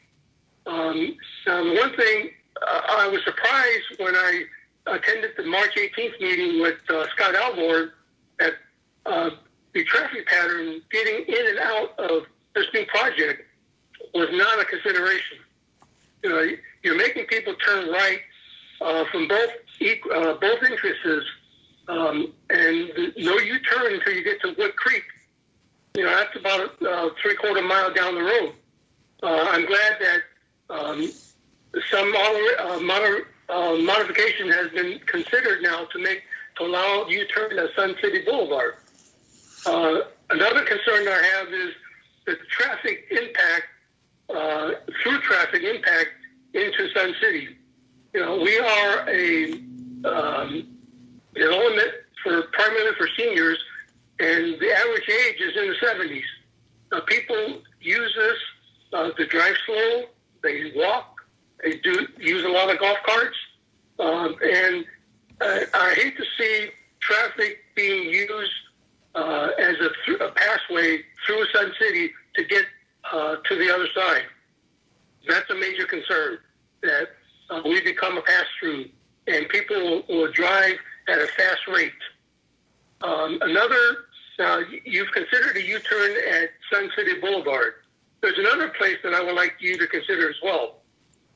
Now, the one thing, I was surprised when I attended the March 18th meeting with Scott Alvord that the traffic pattern getting in and out of this new project was not a consideration. You know, you're making people turn right from both entrances, and no U-turn until you get to Wood Creek. You know, that's about a 3/4 mile down the road. I'm glad that some modification has been considered now to allow U-turn at Sun City Boulevard. Another concern I have is the traffic impact, through traffic impact into Sun City. We are a development primarily for seniors, and the average age is in the 70s. People use this to drive slow. They walk. They do use a lot of golf carts. And I hate to see traffic being used as a passway through Sun City to get to the other side. That's a major concern, that we become a pass-through and people will drive at a fast rate. You've considered a U-turn at Sun City Boulevard. There's another place that I would like you to consider as well.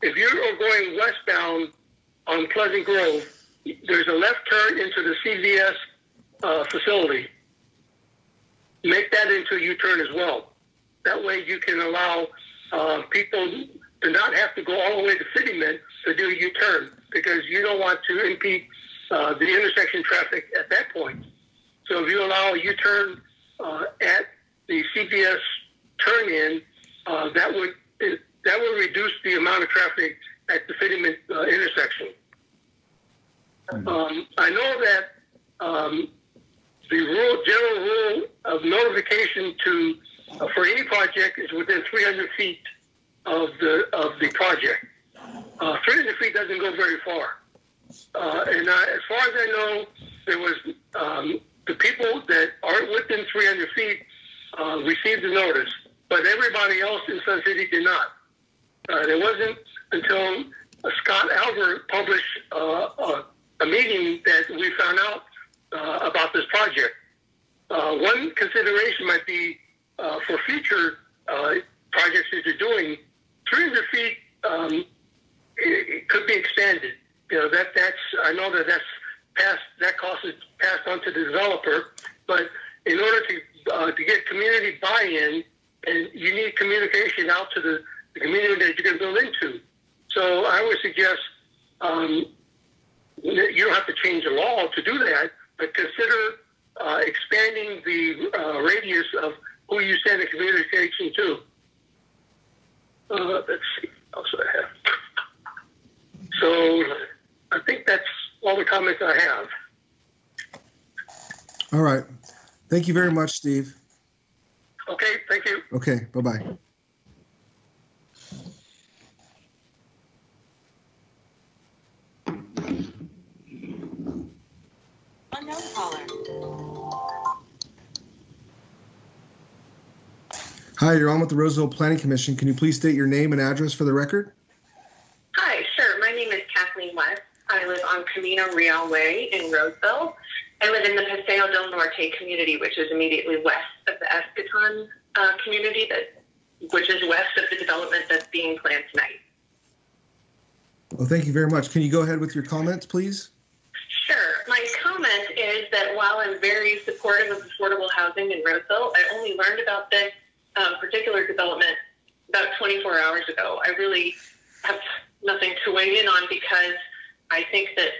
If you are going westbound on Pleasant Grove, there's a left turn into the CVS facility. Make that into a U-turn as well. That way you can allow people to not have to go all the way to Citymen to do a U-turn, because you don't want to impede the intersection traffic at that point. So if you allow a U-turn at the CVS turn-in, that would reduce the amount of traffic at the Citymen intersection. I know that the general rule of notification for any project is within 300 feet of the project. 300 feet doesn't go very far. And as far as I know, there was the people that aren't within 300 feet received the notice, but everybody else in Sun City did not. It wasn't until Scott Albert published a meeting that we found out about this project. One consideration might be for future projects that you're doing, 300 feet it could be expanded. I know that cost is passed on to the developer, but in order to get community buy-in, and you need communication out to the community that you're going to build into. So I would suggest you don't have to change the law to do that, but consider expanding the radius of who you send the communication to. Let's see what else I have. So I think that's all the comments I have. All right. Thank you very much, Steve. Okay, thank you. Okay, bye-bye. Unknown caller. Hi, you're on with the Roseville Planning Commission. Can you please state your name and address for the record? Hi, sure. My name is Kathleen West. I live on Camino Real Way in Roseville. I live in the Paseo del Norte community, which is immediately west of the Escaton community, which is west of the development that's being planned tonight. Well, thank you very much. Can you go ahead with your comments, please? Sure. My comment is that while I'm very supportive of affordable housing in Roseville, I only learned about this particular development about 24 hours ago. I really have nothing to weigh in on, because I think that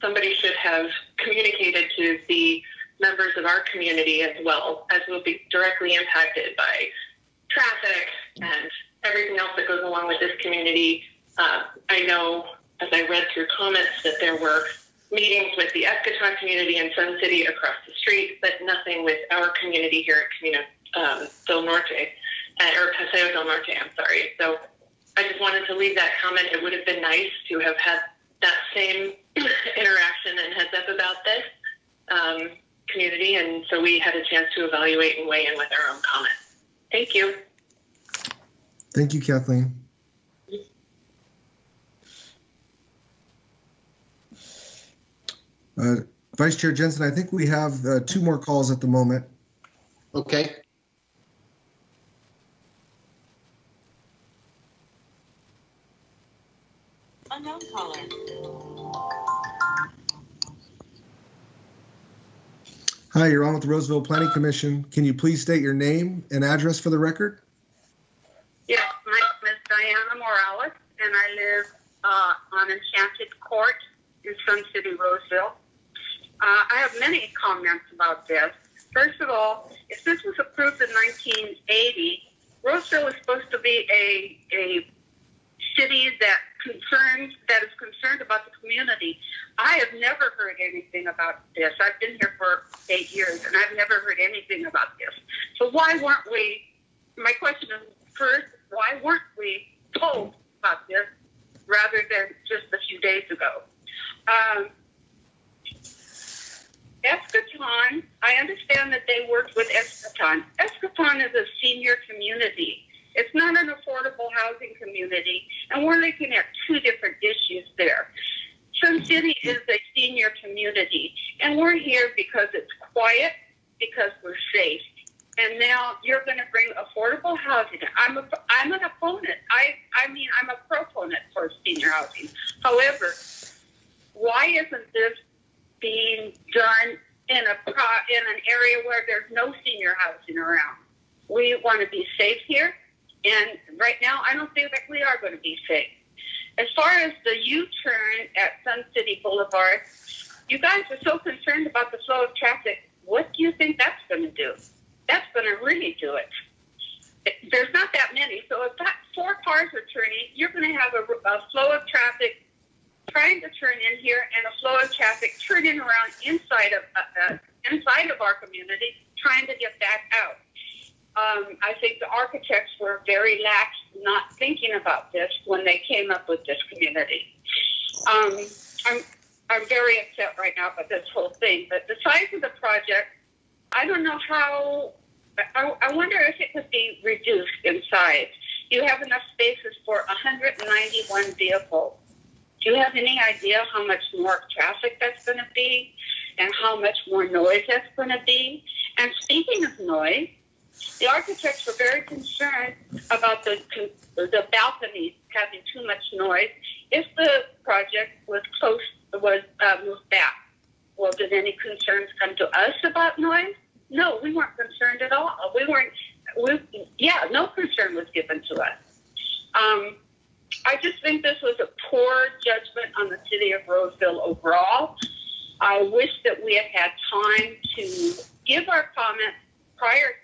somebody should have communicated to the members of our community as well, as will be directly impacted by traffic and everything else that goes along with this community. I know, as I read through comments, that there were meetings with the Escaton community in Sun City across the street, but nothing with our community here at Camino del Norte, or Paseo del Norte, I'm sorry. So I just wanted to leave that comment. It would have been nice to have had that same interaction and heads up about this community, and so we had a chance to evaluate and weigh in with our own comments. Thank you. Thank you, Kathleen. Vice Chair Jensen, I think we have 2 more calls at the moment. Okay. Unknown caller. Hi, you're on with the Roseville Planning Commission. Can you please state your name and address for the record? Yes, my name is Diana Morales, and I live on Enchanted Court in Sun City, Roseville. I have many comments about this. First of all, if this was approved in 1980, Roseville is supposed to be a city that is concerned about the community. I have never heard anything about this. I've been here for 8 years, and I've never heard anything about this. So why weren't we, my question is, first, why weren't we told about this rather than just a few days ago? Eschaton, I understand that they worked with Eschaton. Eschaton is a senior community. It's not an affordable housing community, and we're looking at two different issues there. Sun City is a senior community, and we're here because it's quiet, because we're safe. And now you're going to bring affordable housing. I'm an opponent. I'm a proponent for senior housing. However, why isn't this being done in an area where there's no senior housing around? We want to be safe here, and right now I don't think that we are going to be safe. As far as the U-turn at Sun City Boulevard, you guys are so concerned about the flow of traffic. What do you think that's going to do? That's going to really do it. There's not that many, so if that 4 cars are turning, you're going to have a flow of traffic trying to turn in here and a flow of traffic turning around inside of our community, trying to get back out. I think the architects were very lax, not thinking about this when they came up with this community. I'm very upset right now about this whole thing, but the size of the project, I don't know how, I wonder if it could be reduced in size. You have enough spaces for 191 vehicles. Do you have any idea how much more traffic that's going to be and how much more noise that's going to be? And speaking of noise, the architects were very concerned about the balconies having too much noise if the project was moved back. Well, did any concerns come to us about noise? No, we weren't concerned at all. No concern was given to us. I just think this was a poor judgment on the city of Roseville overall. I wish that we had time to give our comments prior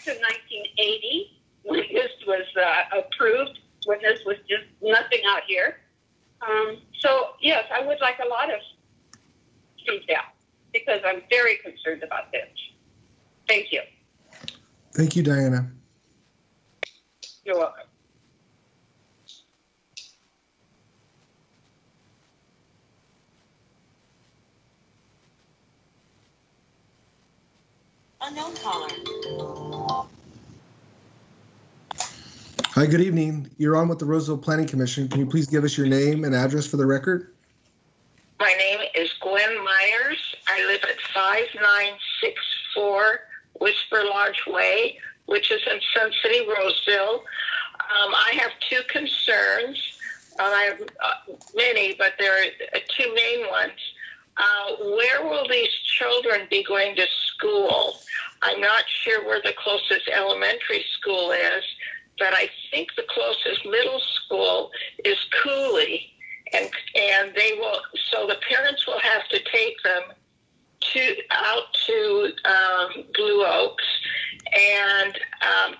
to 1980, when this was approved, when this was just nothing out here. So, yes, I would like a lot of feedback because I'm very concerned about this. Thank you. Thank you, Diana. You're welcome. Unknown caller. Hi, good evening. You're on with the Roseville Planning Commission. Can you please give us your name and address for the record? My name is Gwen Myers. I live at 5964 Whisper Lodge Way, which is in Sun City, Roseville. I have 2 concerns. I have many, but there are 2 main ones. Where will these children be going to school? I'm not sure where the closest elementary school is, but I think the closest middle school is Cooley, and they will. So the parents will have to take them out to Blue Oaks, and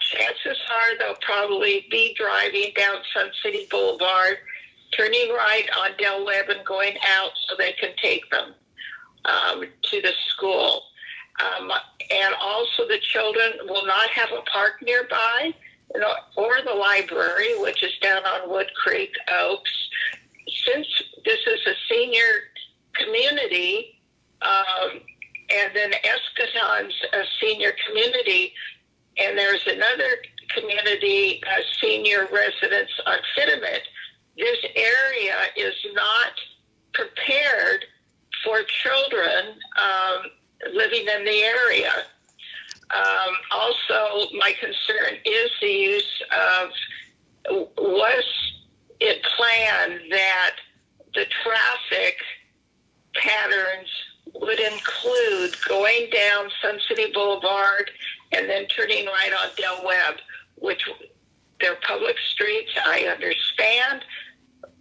chances are they'll probably be driving down Sun City Boulevard, turning right on Del Webb and going out so they can take them to the school. And also the children will not have a park nearby, or the library, which is down on Wood Creek Oaks. Since this is a senior community, and then Eschaton's a senior community, and there's another community, senior residence on Fitiment, this area is not prepared for children living in the area. Also, my concern is the use of, was it planned that the traffic patterns would include going down Sun City Boulevard and then turning right on Del Webb, which they're public streets, I understand,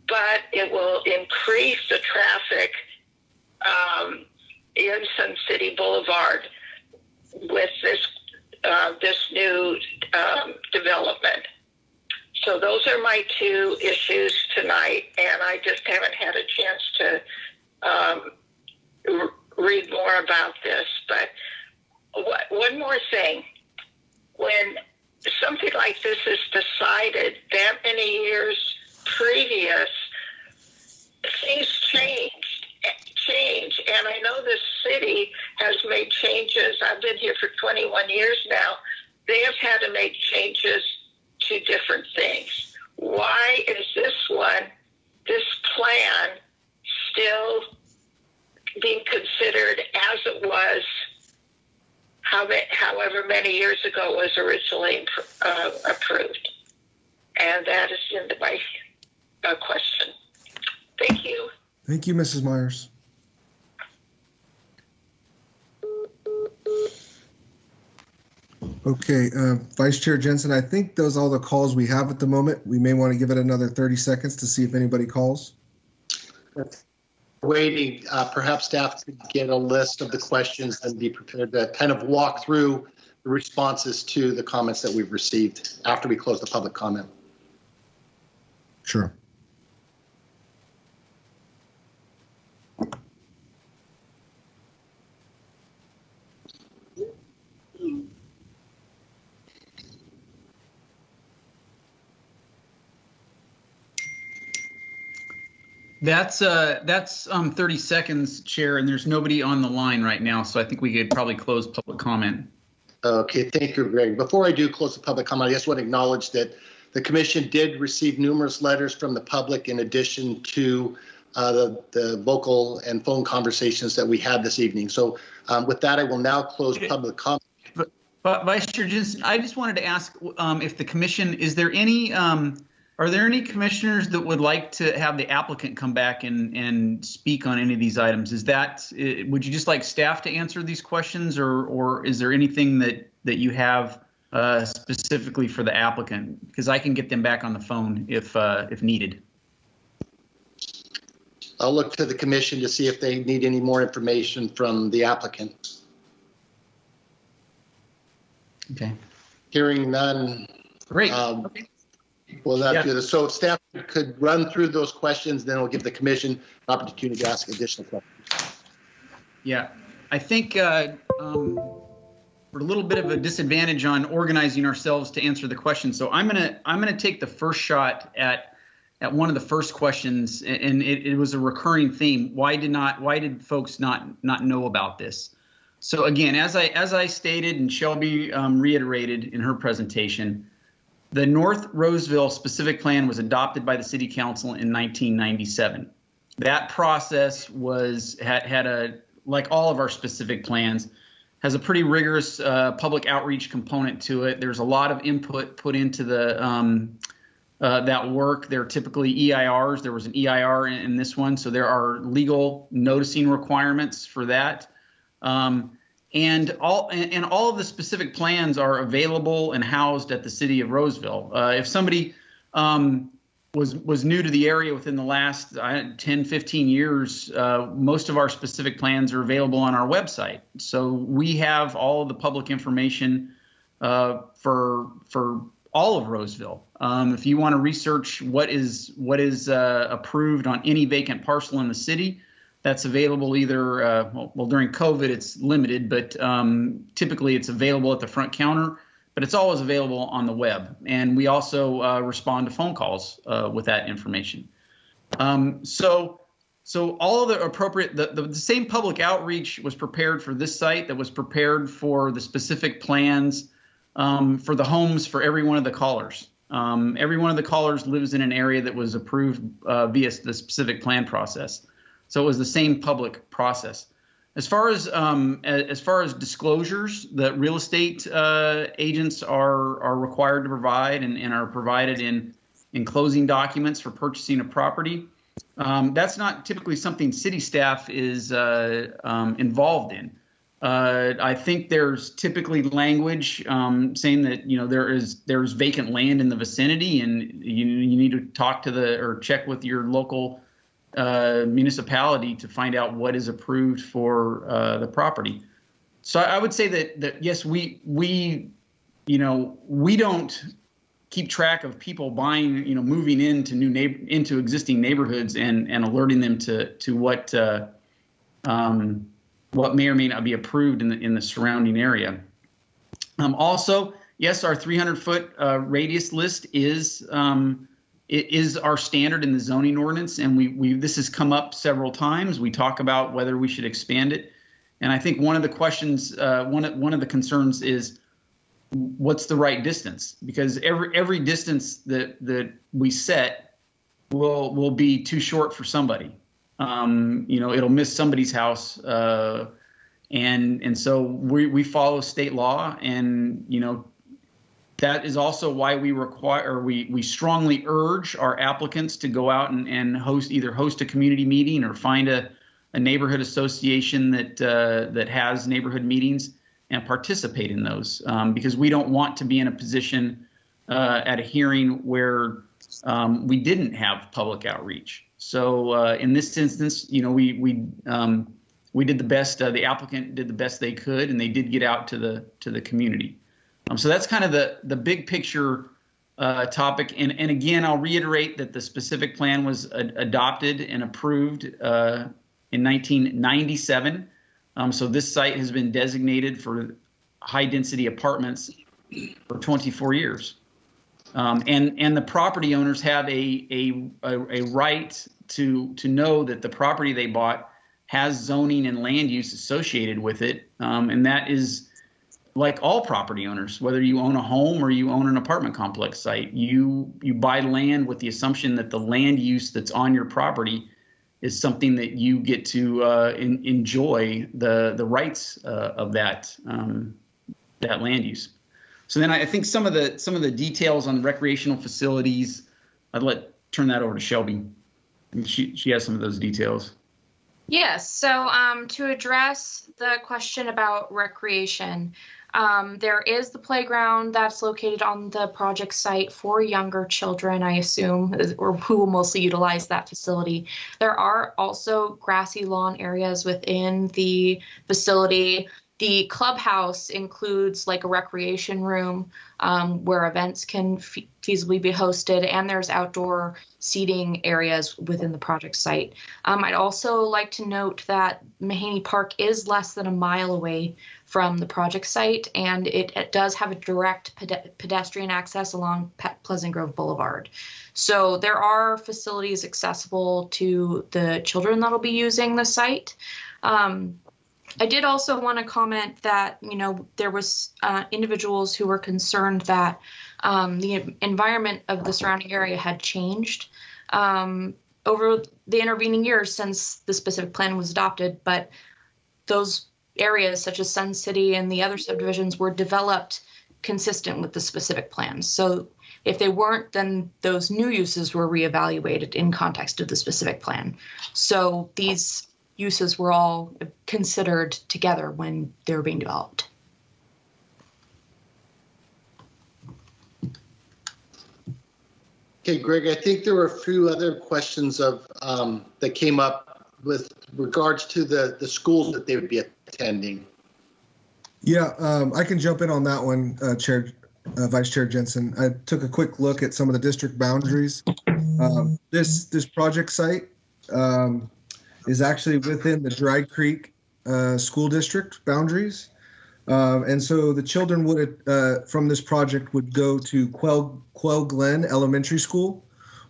but it will increase the traffic in Sun City Boulevard. with this new development. So those are my two issues tonight, and I just haven't had a chance to read more about this. But one more thing, when something like this is decided that many years previous, things change, and I know this city has made changes. I've been here for 21 years now. They have had to make changes to different things. Why is this plan still being considered as it was however many years ago it was originally approved? And that is the end of my question. Thank you. Thank you, Mrs. Myers. Okay, Vice Chair Jensen, I think those are all the calls we have at the moment. We may want to give it another 30 seconds to see if anybody calls. Waiting, perhaps staff could get a list of the questions and be prepared to kind of walk through the responses to the comments that we've received after we close the public comment. Sure. That's 30 seconds, Chair, and there's nobody on the line right now, so I think we could probably close public comment. Okay, thank you, Greg. Before I do close the public comment, I just want to acknowledge that the commission did receive numerous letters from the public in addition to the vocal and phone conversations that we had this evening. So with that, I will now close public comment. But Vice Chair Jensen, I just wanted to ask if the commission, are there any commissioners that would like to have the applicant come back and speak on any of these items? Would you just like staff to answer these questions, or is there anything that you have specifically for the applicant? Because I can get them back on the phone if needed. I'll look to the commission to see if they need any more information from the applicant. Okay. Hearing none. Great. Okay. We'll not do this. So if staff could run through those questions, then we'll give the commission an opportunity to ask additional questions. Yeah, I think we're a little bit of a disadvantage on organizing ourselves to answer the questions. So I'm gonna take the first shot at one of the first questions, and it was a recurring theme. Why did folks not know about this? So again, as I stated, and Shelby reiterated in her presentation, the North Roseville specific plan was adopted by the City Council in 1997. That process had a, like all of our specific plans, has a pretty rigorous public outreach component to it. There's a lot of input put into that work. There are typically EIRs. There was an EIR in this one, so there are legal noticing requirements for that. And all of the specific plans are available and housed at the City of Roseville. If somebody was new to the area within the last 10, 15 years, most of our specific plans are available on our website. So we have all of the public information for all of Roseville. If you want to research what is approved on any vacant parcel in the city, that's available either, well, during COVID, it's limited, but typically it's available at the front counter, but it's always available on the web. And we also respond to phone calls with that information. So all of the appropriate, the same public outreach was prepared for this site that was prepared for the specific plans for the homes for every one of the callers. Every one of the callers lives in an area that was approved via the specific plan process. So it was the same public process. As far as disclosures that real estate agents are required to provide and are provided in closing documents for purchasing a property, that's not typically something city staff is involved in. I think there's typically language saying that there's vacant land in the vicinity, and you need to talk to or check with your local municipality to find out what is approved for the property. So I would say that yes, we don't keep track of people buying, moving into into existing neighborhoods and alerting them to what may or may not be approved in the surrounding area. Also, yes, our 300-foot radius list is our standard in the zoning ordinance, and this has come up several times. We talk about whether we should expand it, and I think one of the questions, one of the concerns is, what's the right distance? Because every distance that we set will be too short for somebody. It'll miss somebody's house, and so we follow state law, and that is also why we strongly urge our applicants to go out and either host a community meeting or find a neighborhood association that has neighborhood meetings and participate in those, because we don't want to be in a position at a hearing where we didn't have public outreach. So in this instance, we did the best. The applicant did the best they could, and they did get out to the community. So that's kind of the big picture topic. And again, I'll reiterate that the specific plan was adopted and approved in 1997. So this site has been designated for high-density apartments for 24 years. And the property owners have a right to know that the property they bought has zoning and land use associated with it. And that is like all property owners, whether you own a home or you own an apartment complex site, you buy land with the assumption that the land use that's on your property is something that you get to enjoy the rights of that land use. So then I think some of the details on recreational facilities, I'd turn that over to Shelby. She has some of those details. Yes. So to address the question about recreation, there is the playground that's located on the project site for younger children, I assume, or who will mostly utilize that facility. There are also grassy lawn areas within the facility. The clubhouse includes like a recreation room where events can feasibly be hosted, and there's outdoor seating areas within the project site. I'd also like to note that Mahaney Park is less than a mile away from the project site, and it does have a direct pedestrian access along Pleasant Grove Boulevard. So there are facilities accessible to the children that'll be using the site. I did also want to comment that, there was individuals who were concerned that the environment of the surrounding area had changed over the intervening years since the specific plan was adopted, but those areas such as Sun City and the other subdivisions were developed consistent with the specific plan. So if they weren't, then those new uses were reevaluated in context of the specific plan. So these uses were all considered together when they were being developed. Okay, Greg, I think there were a few other questions that came up with regards to the schools that they would be attending. Yeah, I can jump in on that one, Vice Chair Jensen. I took a quick look at some of the district boundaries. This project site is actually within the Dry Creek School District boundaries. And so the children from this project would go to Quell Glen Elementary School,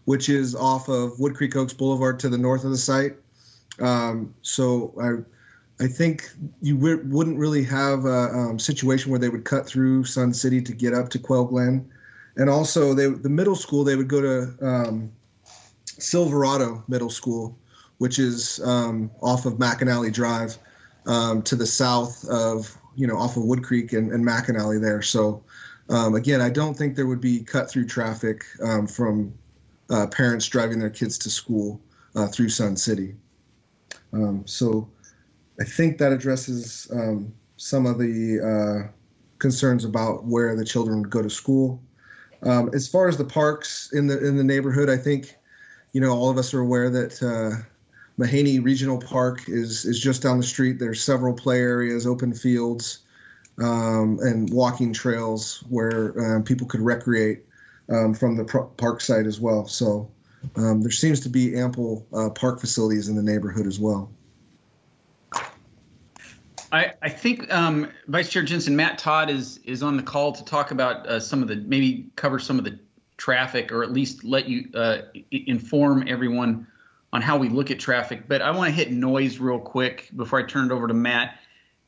which is off of Wood Creek Oaks Boulevard to the north of the site. So I think you wouldn't really have a situation where they would cut through Sun City to get up to Quell Glen. And also the middle school, they would go to Silverado Middle School, which is off of McAnally Drive to the south of, off of Wood Creek and McAnally there. So again, I don't think there would be cut through traffic from parents driving their kids to school through Sun City. So I think that addresses some of the concerns about where the children would go to school. As far as the parks in the neighborhood, I think, all of us are aware that Mahaney Regional Park is just down the street. There's several play areas, open fields, and walking trails where people could recreate from the park site as well. So there seems to be ample park facilities in the neighborhood as well. I think Vice Chair Jensen, Matt Todd is on the call to talk about maybe cover some of the traffic, or at least let you inform everyone on how we look at traffic. But I want to hit noise real quick before I turn it over to Matt.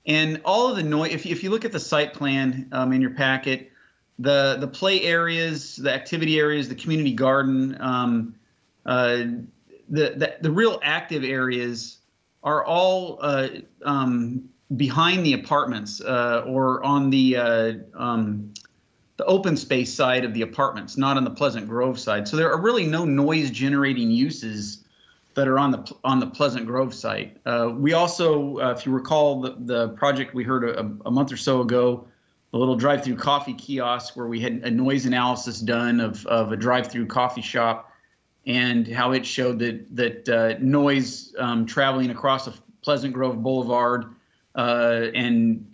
And all of the noise, if you look at the site plan in your packet, the play areas, the activity areas, the community garden, the real active areas are all behind the apartments or on the open space side of the apartments, not on the Pleasant Grove side. So there are really no noise generating uses that are on the Pleasant Grove site. We also, if you recall, the project we heard a month or so ago, a little drive-through coffee kiosk where we had a noise analysis done of a drive-through coffee shop and how it showed that noise traveling across a Pleasant Grove Boulevard and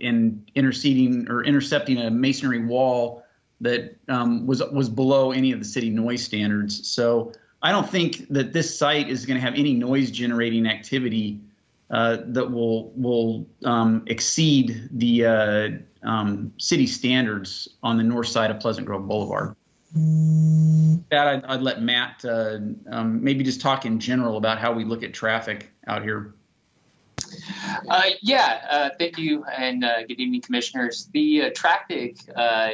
intercepting a masonry wall that was below any of the city noise standards. So I don't think that this site is going to have any noise generating activity that will exceed the city standards on the north side of Pleasant Grove Boulevard. That I'd let Matt maybe just talk in general about how we look at traffic out here. Thank you, and good evening, commissioners. The traffic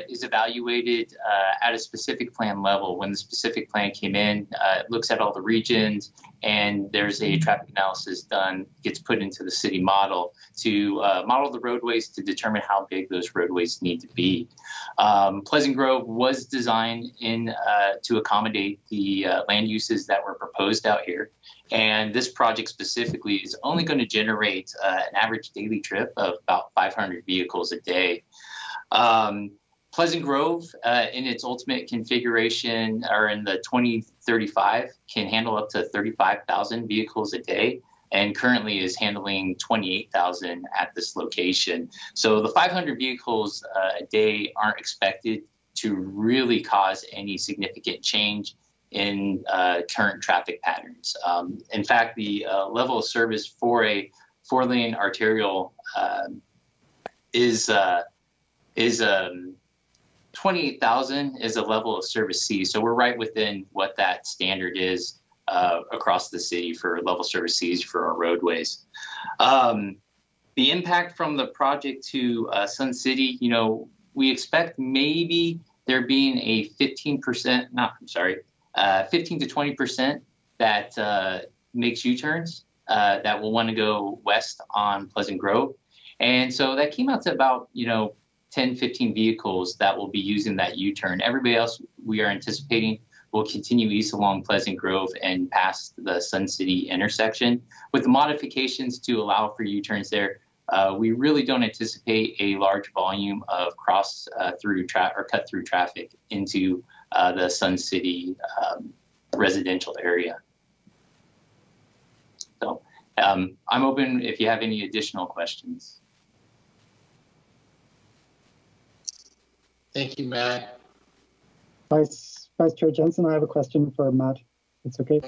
is evaluated at a specific plan level. When the specific plan came in, it looks at all the regions, and there's a traffic analysis done, gets put into the city model to model the roadways to determine how big those roadways need to be. Pleasant Grove was designed to accommodate the land uses that were proposed out here. And this project specifically is only going to generate an average daily trip of about 500 vehicles a day. Pleasant Grove, in its ultimate configuration, or in the 2035, can handle up to 35,000 vehicles a day, and currently is handling 28,000 at this location. So the 500 vehicles a day aren't expected to really cause any significant change in current traffic patterns. In fact, the level of service for a 4-lane arterial is 28,000 is a level of service C. So we're right within what that standard is across the city for level service Cs for our roadways. The impact from the project to Sun City, we expect maybe there being a 15 to 20% that makes U-turns that will want to go west on Pleasant Grove. And so that came out to about, 10, 15 vehicles that will be using that U-turn. Everybody else we are anticipating will continue east along Pleasant Grove and past the Sun City intersection. With the modifications to allow for U-turns there, we really don't anticipate a large volume of cut-through traffic into the Sun City residential area. So I'm open if you have any additional questions. Thank you, Matt. Vice Chair Jensen, I have a question for Matt. It's okay.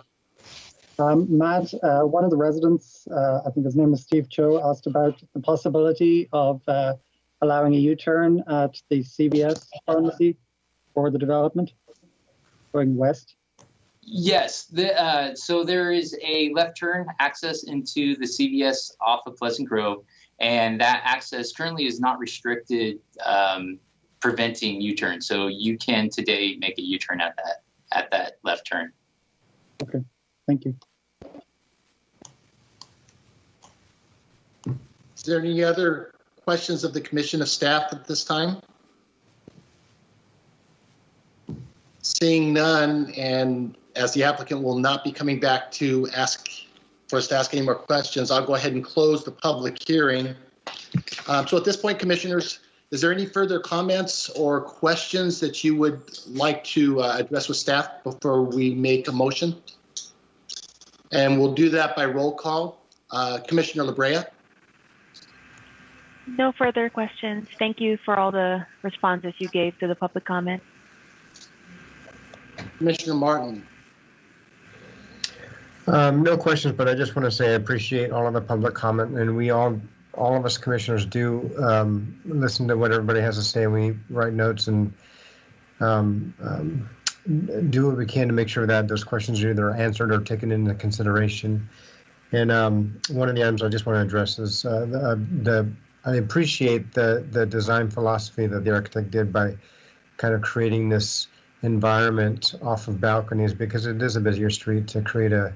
Matt, one of the residents, I think his name is Steve Cho, asked about the possibility of allowing a U-turn at the CVS pharmacy for the development going west. Yes, so there is a left turn access into the CVS off of Pleasant Grove, and that access currently is not restricted, preventing U-turn. So you can today make a U-turn at that left turn. Okay, thank you. Is there any other questions of the commission of staff at this time? Seeing none, and as the applicant will not be coming back to ask any more questions, I'll go ahead and close the public hearing. So at this point, commissioners, is there any further comments or questions that you would like to address with staff before we make a motion? And we'll do that by roll call. Commissioner La Brea? No further questions. Thank you for all the responses you gave to the public comment. Commissioner Martin? No questions, but I just want to say I appreciate all of the public comment, and we all of us commissioners do listen to what everybody has to say. We write notes and do what we can to make sure that those questions are either answered or taken into consideration. And one of the items I just want to address is I appreciate the design philosophy that the architect did by kind of creating this environment off of balconies, because it is a busier street, to create a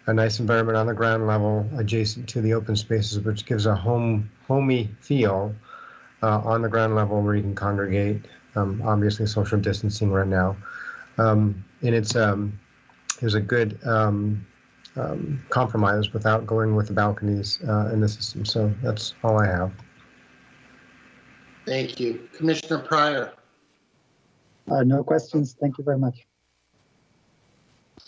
nice environment on the ground level adjacent to the open spaces, which gives a homey feel on the ground level where you can congregate. Obviously social distancing right now. And it was a good compromise without going with the balconies in the system. So that's all I have. Thank you. Commissioner Pryor? No questions. Thank you very much.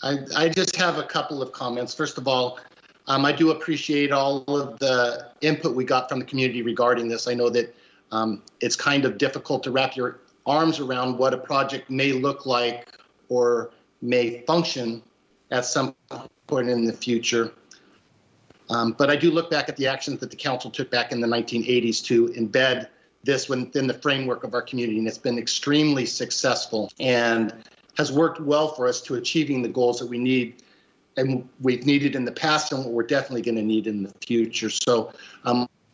I just have a couple of comments. First of all, I do appreciate all of the input we got from the community regarding this. I know that it's kind of difficult to wrap your arms around what a project may look like or may function at some point in the future. But I do look back at the actions that the council took back in the 1980s to embed this within the framework of our community, and it's been extremely successful and has worked well for us to achieving the goals that we need and we've needed in the past and what we're definitely going to need in the future. So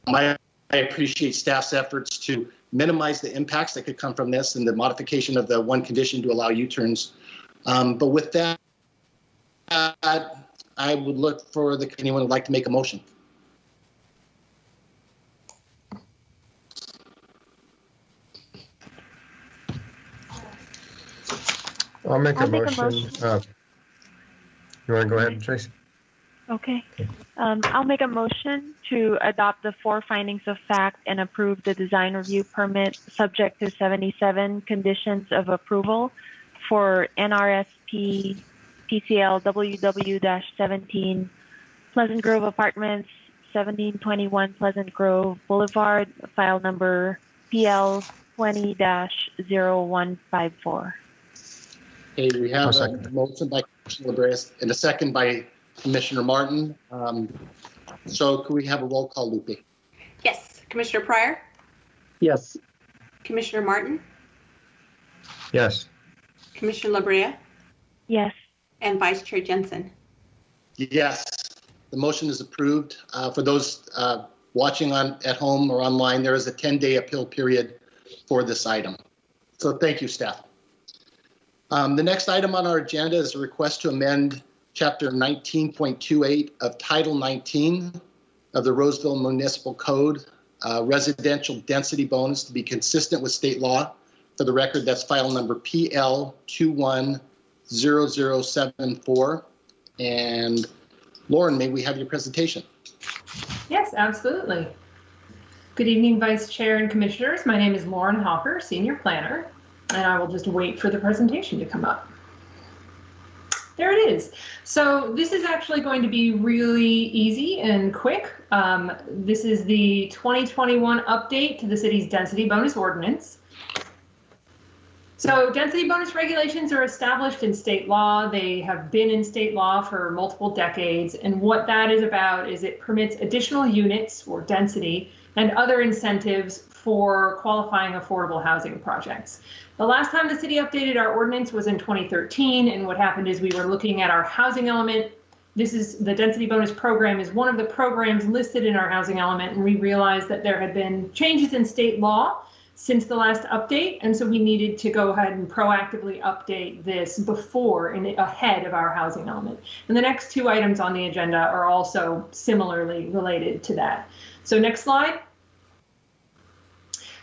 I appreciate staff's efforts to minimize the impacts that could come from this and the modification of the one condition to allow U-turns. But with that, I would look for anyone who would like to make a motion. I'll make a motion. You want to go ahead, Tracy? Okay. I'll make a motion to adopt the 4 findings of fact and approve the design review permit subject to 77 conditions of approval for NRSP PCL WW-17 Pleasant Grove Apartments, 1721 Pleasant Grove Boulevard, file number PL 20-0154. Okay, we have a motion by Commissioner Labreas and a second by Commissioner Martin. So could we have a roll call, Lupe? Yes. Commissioner Pryor? Yes. Commissioner Martin? Yes. Commissioner La Brea? Yes. And Vice Chair Jensen? Yes. The motion is approved. For those watching at home or online, there is a 10-day appeal period for this item. So thank you, staff. The next item on our agenda is a request to amend Chapter 19.28 of Title 19 of the Roseville Municipal Code, residential density bonus, to be consistent with state law. For the record, that's file number PL 210074. And Lauren, may we have your presentation? Yes, absolutely. Good evening, Vice Chair and Commissioners. My name is Lauren Hawker, Senior Planner, and I will just wait for the presentation to come up. There it is. So this is actually going to be really easy and quick. This is the 2021 update to the city's density bonus ordinance. So density bonus regulations are established in state law. They have been in state law for multiple decades. And what that is about is it permits additional units or density and other incentives for qualifying affordable housing projects. The last time the city updated our ordinance was in 2013, and what happened is we were looking at our housing element. This is the density bonus program is one of the programs listed in our housing element, and we realized that there had been changes in state law since the last update, and so we needed to go ahead and proactively update this before and ahead of our housing element. And the next 2 items on the agenda are also similarly related to that. So next slide.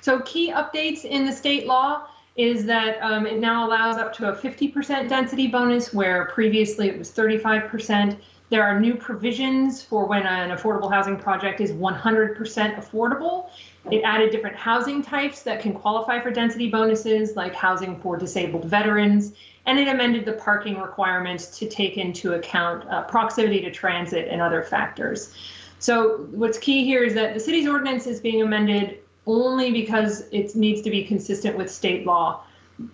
So key updates in the state law is that it now allows up to a 50% density bonus, where previously it was 35%. There are new provisions for when an affordable housing project is 100% affordable. It added different housing types that can qualify for density bonuses, like housing for disabled veterans, and it amended the parking requirements to take into account proximity to transit and other factors. So what's key here is that the city's ordinance is being amended only because it needs to be consistent with state law.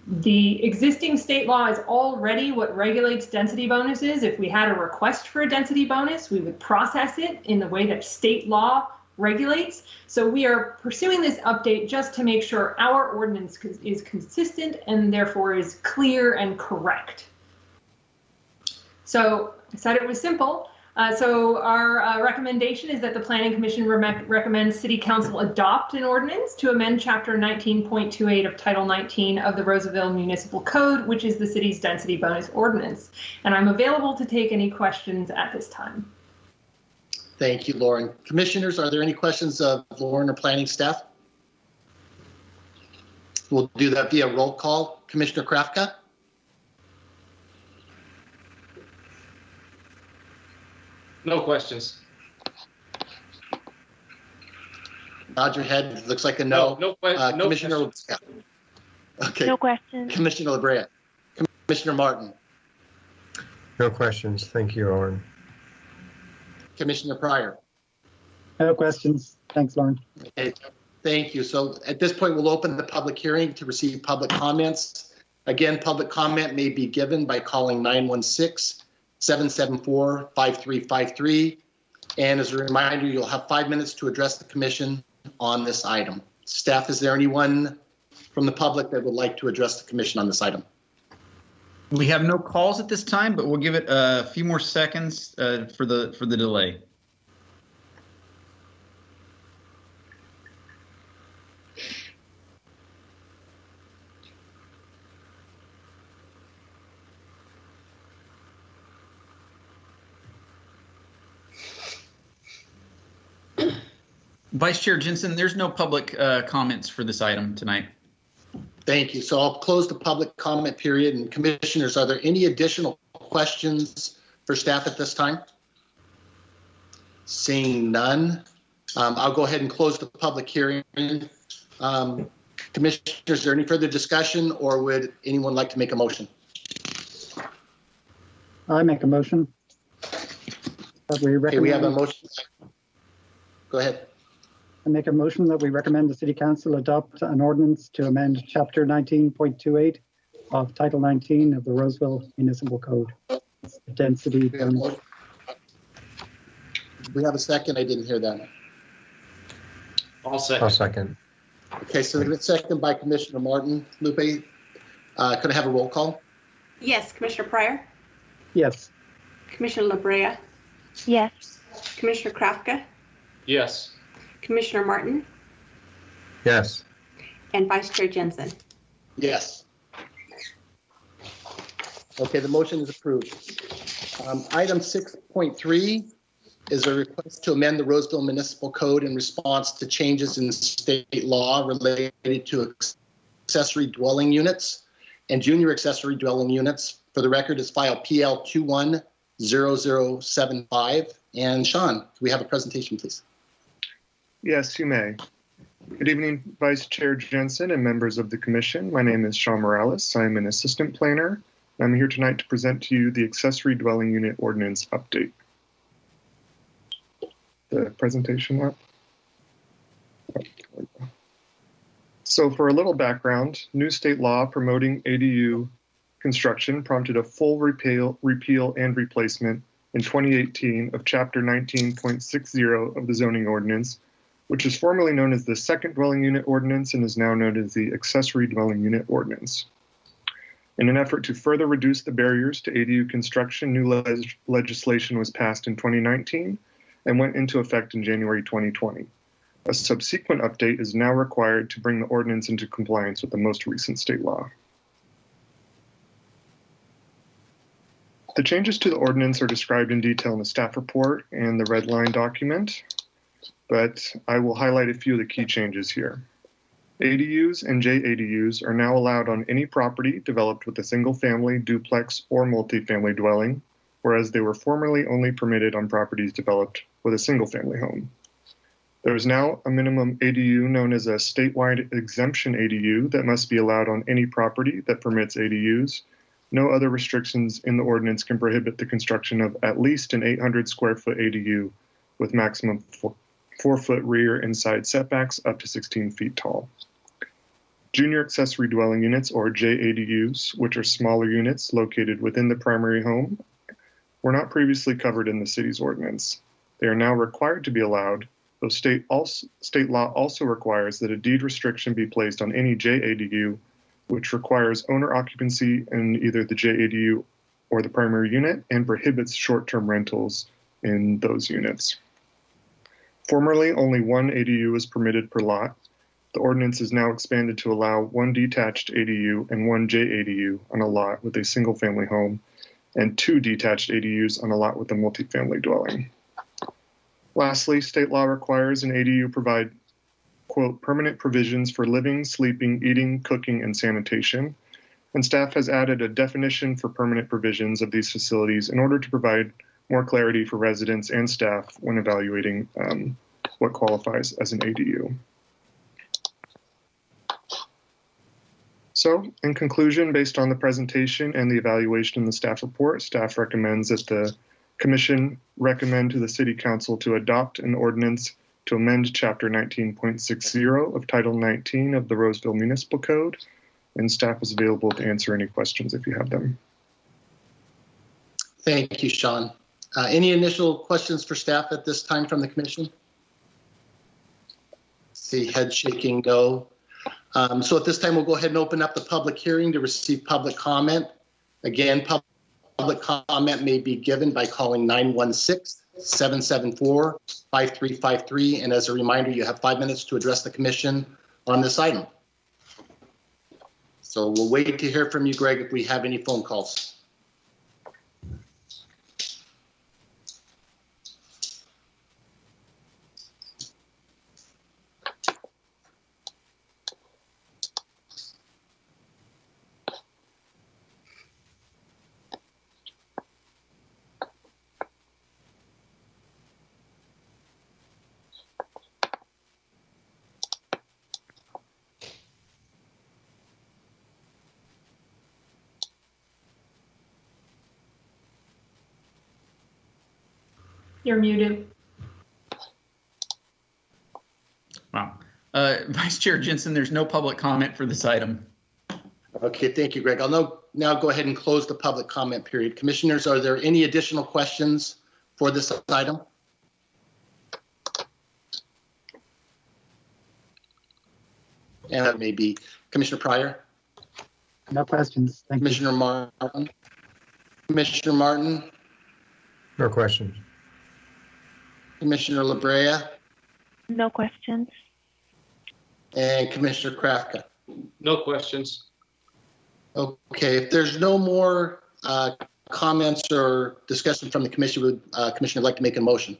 The existing state law is already what regulates density bonuses. If we had a request for a density bonus, we would process it in the way that state law regulates. So we are pursuing this update just to make sure our ordinance is consistent and therefore is clear and correct. So I said it was simple. So our recommendation is that the Planning Commission recommends City Council adopt an ordinance to amend Chapter 19.28 of Title 19 of the Roseville Municipal Code, which is the city's density bonus ordinance. And I'm available to take any questions at this time. Thank you, Lauren. Commissioners, are there any questions of Lauren or planning staff? We'll do that via roll call. Commissioner Krafka? No questions. Nod your head. Looks like a no. No Commissioner. questions. Okay. No questions. Commissioner LaBrea. Commissioner Martin. No questions. Thank you, Lauren. Commissioner Pryor. No questions. Thanks, Lauren. Okay. Thank you. So at this point, we'll open the public hearing to receive public comments. Again, public comment may be given by calling 916-774-5353. And as a reminder, you'll have 5 minutes to address the commission on this item. Staff, is there anyone from the public that would like to address the commission on this item? We have no calls at this time, but we'll give it a few more seconds for the delay. Vice Chair Jensen, there's no public comments for this item tonight. Thank you. So I'll close the public comment period. And commissioners, are there any additional questions for staff at this time? Seeing none, I'll go ahead and close the public hearing. Commissioners, is there any further discussion, or would anyone like to make a motion? I make a motion. Okay, we have a motion. Go ahead. I make a motion that we recommend the City Council adopt an ordinance to amend Chapter 19.28 of Title 19 of the Roseville Municipal Code. Density. We have a second. I didn't hear that. I'll second. I'll second. Okay, so it's second by Commissioner Martin. Lupe, could I have a roll call? Yes, Commissioner Pryor, Yes. Commissioner LaBrea, Yes. Commissioner Krafka, Yes. Commissioner Martin, Yes. and Vice Chair Jensen. Yes. Okay, the motion is approved. Item 6.3 is a request to amend the Roseville Municipal Code in response to changes in state law related to accessory dwelling units and junior accessory dwelling units. For the record, is file PL 210075. And Sean, can we have a presentation, please? Yes, you may. Good evening, Vice Chair Jensen and members of the Commission. My name is Sean Morales. I'm an assistant planner. I'm here tonight to present to you the accessory dwelling unit ordinance update. The presentation up. So for a little background, new state law promoting ADU construction prompted a full repeal and replacement in 2018 of Chapter 19.60 of the zoning ordinance, which is formerly known as the Second Dwelling Unit Ordinance and is now known as the Accessory Dwelling Unit Ordinance. In an effort to further reduce the barriers to ADU construction, new legislation was passed in 2019 and went into effect in January 2020. A subsequent update is now required to bring the ordinance into compliance with the most recent state law. The changes to the ordinance are described in detail in the staff report and the red line document, but I will highlight a few of the key changes here. ADUs and JADUs are now allowed on any property developed with a single family, duplex, or multifamily dwelling, whereas they were formerly only permitted on properties developed with a single-family home. There is now a minimum ADU known as a statewide exemption ADU that must be allowed on any property that permits ADUs. No other restrictions in the ordinance can prohibit the construction of at least an 800 square foot ADU with maximum 4-foot rear and side setbacks up to 16 feet tall. Junior accessory dwelling units, or JADUs, which are smaller units located within the primary home, were not previously covered in the city's ordinance. They are now required to be allowed, though state law also requires that a deed restriction be placed on any JADU, which requires owner occupancy in either the JADU or the primary unit and prohibits short-term rentals in those units. Formerly, only one ADU was permitted per lot. The ordinance is now expanded to allow one detached ADU and one JADU on a lot with a single-family home and 2 detached ADUs on a lot with a multifamily dwelling. Lastly, state law requires an ADU provide, quote, permanent provisions for living, sleeping, eating, cooking, and sanitation. And staff has added a definition for permanent provisions of these facilities in order to provide more clarity for residents and staff when evaluating what qualifies as an ADU. So, in conclusion, based on the presentation and the evaluation in the staff report, staff recommends that the Commission recommend to the City Council to adopt an ordinance to amend Chapter 19.60 of Title 19 of the Roseville Municipal Code, and staff is available to answer any questions if you have them. Thank you, Sean. Any initial questions for staff at this time from the Commission? See head shaking no. So at this time, we'll go ahead and open up the public hearing to receive public comment. Again, public comment may be given by calling 916-774-5353. And as a reminder, you have 5 minutes to address the Commission on this item. So we'll wait to hear from you, Greg, if we have any phone calls. You're muted. Wow. Vice Chair Jensen, there's no public comment for this item. Okay, thank you, Greg. I'll now go ahead and close the public comment period. Commissioners, are there any additional questions for this item? And that may be Commissioner Pryor. No questions. Thank you. Commissioner Martin. Commissioner Martin. No questions. Commissioner LaBrea. No questions. And Commissioner Krafka. No questions. Okay, if there's no more comments or discussion from the commission, would Commissioner like to make a motion?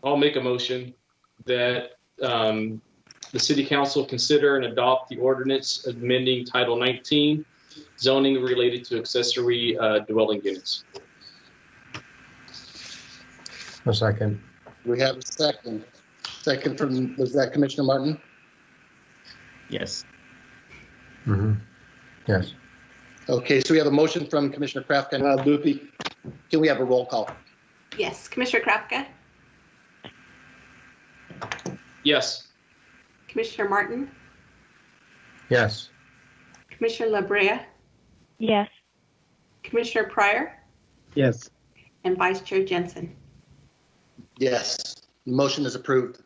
I'll make a motion that the City Council consider and adopt the ordinance amending Title 19, zoning related to accessory dwelling units. A second. We have a second. Second from, was that Commissioner Martin? Yes. Mm-hmm. Yes. Okay, so we have a motion from Commissioner Krafka and Loopy. Can we have a roll call? Yes, Commissioner Krafka, Yes. Commissioner Martin, Yes. Commissioner LaBrea, Yes. Commissioner Pryor, Yes. and Vice Chair Jensen. Yes, the motion is approved.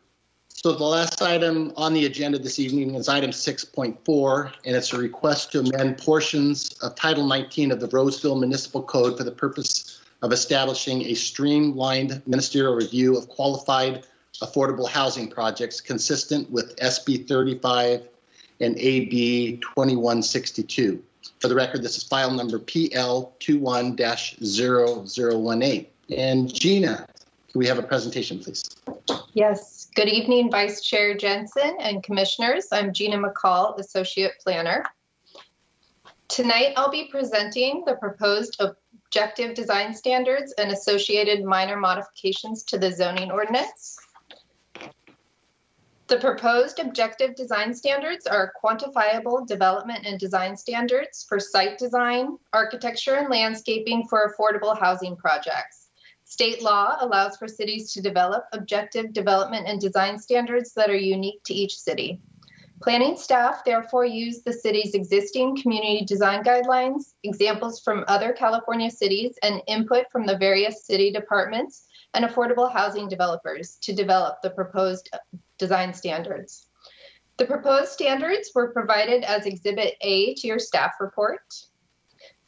So the last item on the agenda this evening is item 6.4, and it's a request to amend portions of Title 19 of the Roseville Municipal Code for the purpose of establishing a streamlined ministerial review of qualified affordable housing projects consistent with SB 35 and AB 2162. For the record, this is file number PL 21-0018. And Gina, can we have a presentation, please? Yes. Good evening, Vice Chair Jensen and Commissioners. I'm Gina McCall, Associate Planner. Tonight, I'll be presenting the proposed objective design standards and associated minor modifications to the zoning ordinance. The proposed objective design standards are quantifiable development and design standards for site design, architecture, and landscaping for affordable housing projects. State law allows for cities to develop objective development and design standards that are unique to each city. Planning staff therefore use the city's existing community design guidelines, examples from other California cities, and input from the various city departments and affordable housing developers to develop the proposed design standards. The proposed standards were provided as Exhibit A to your staff report.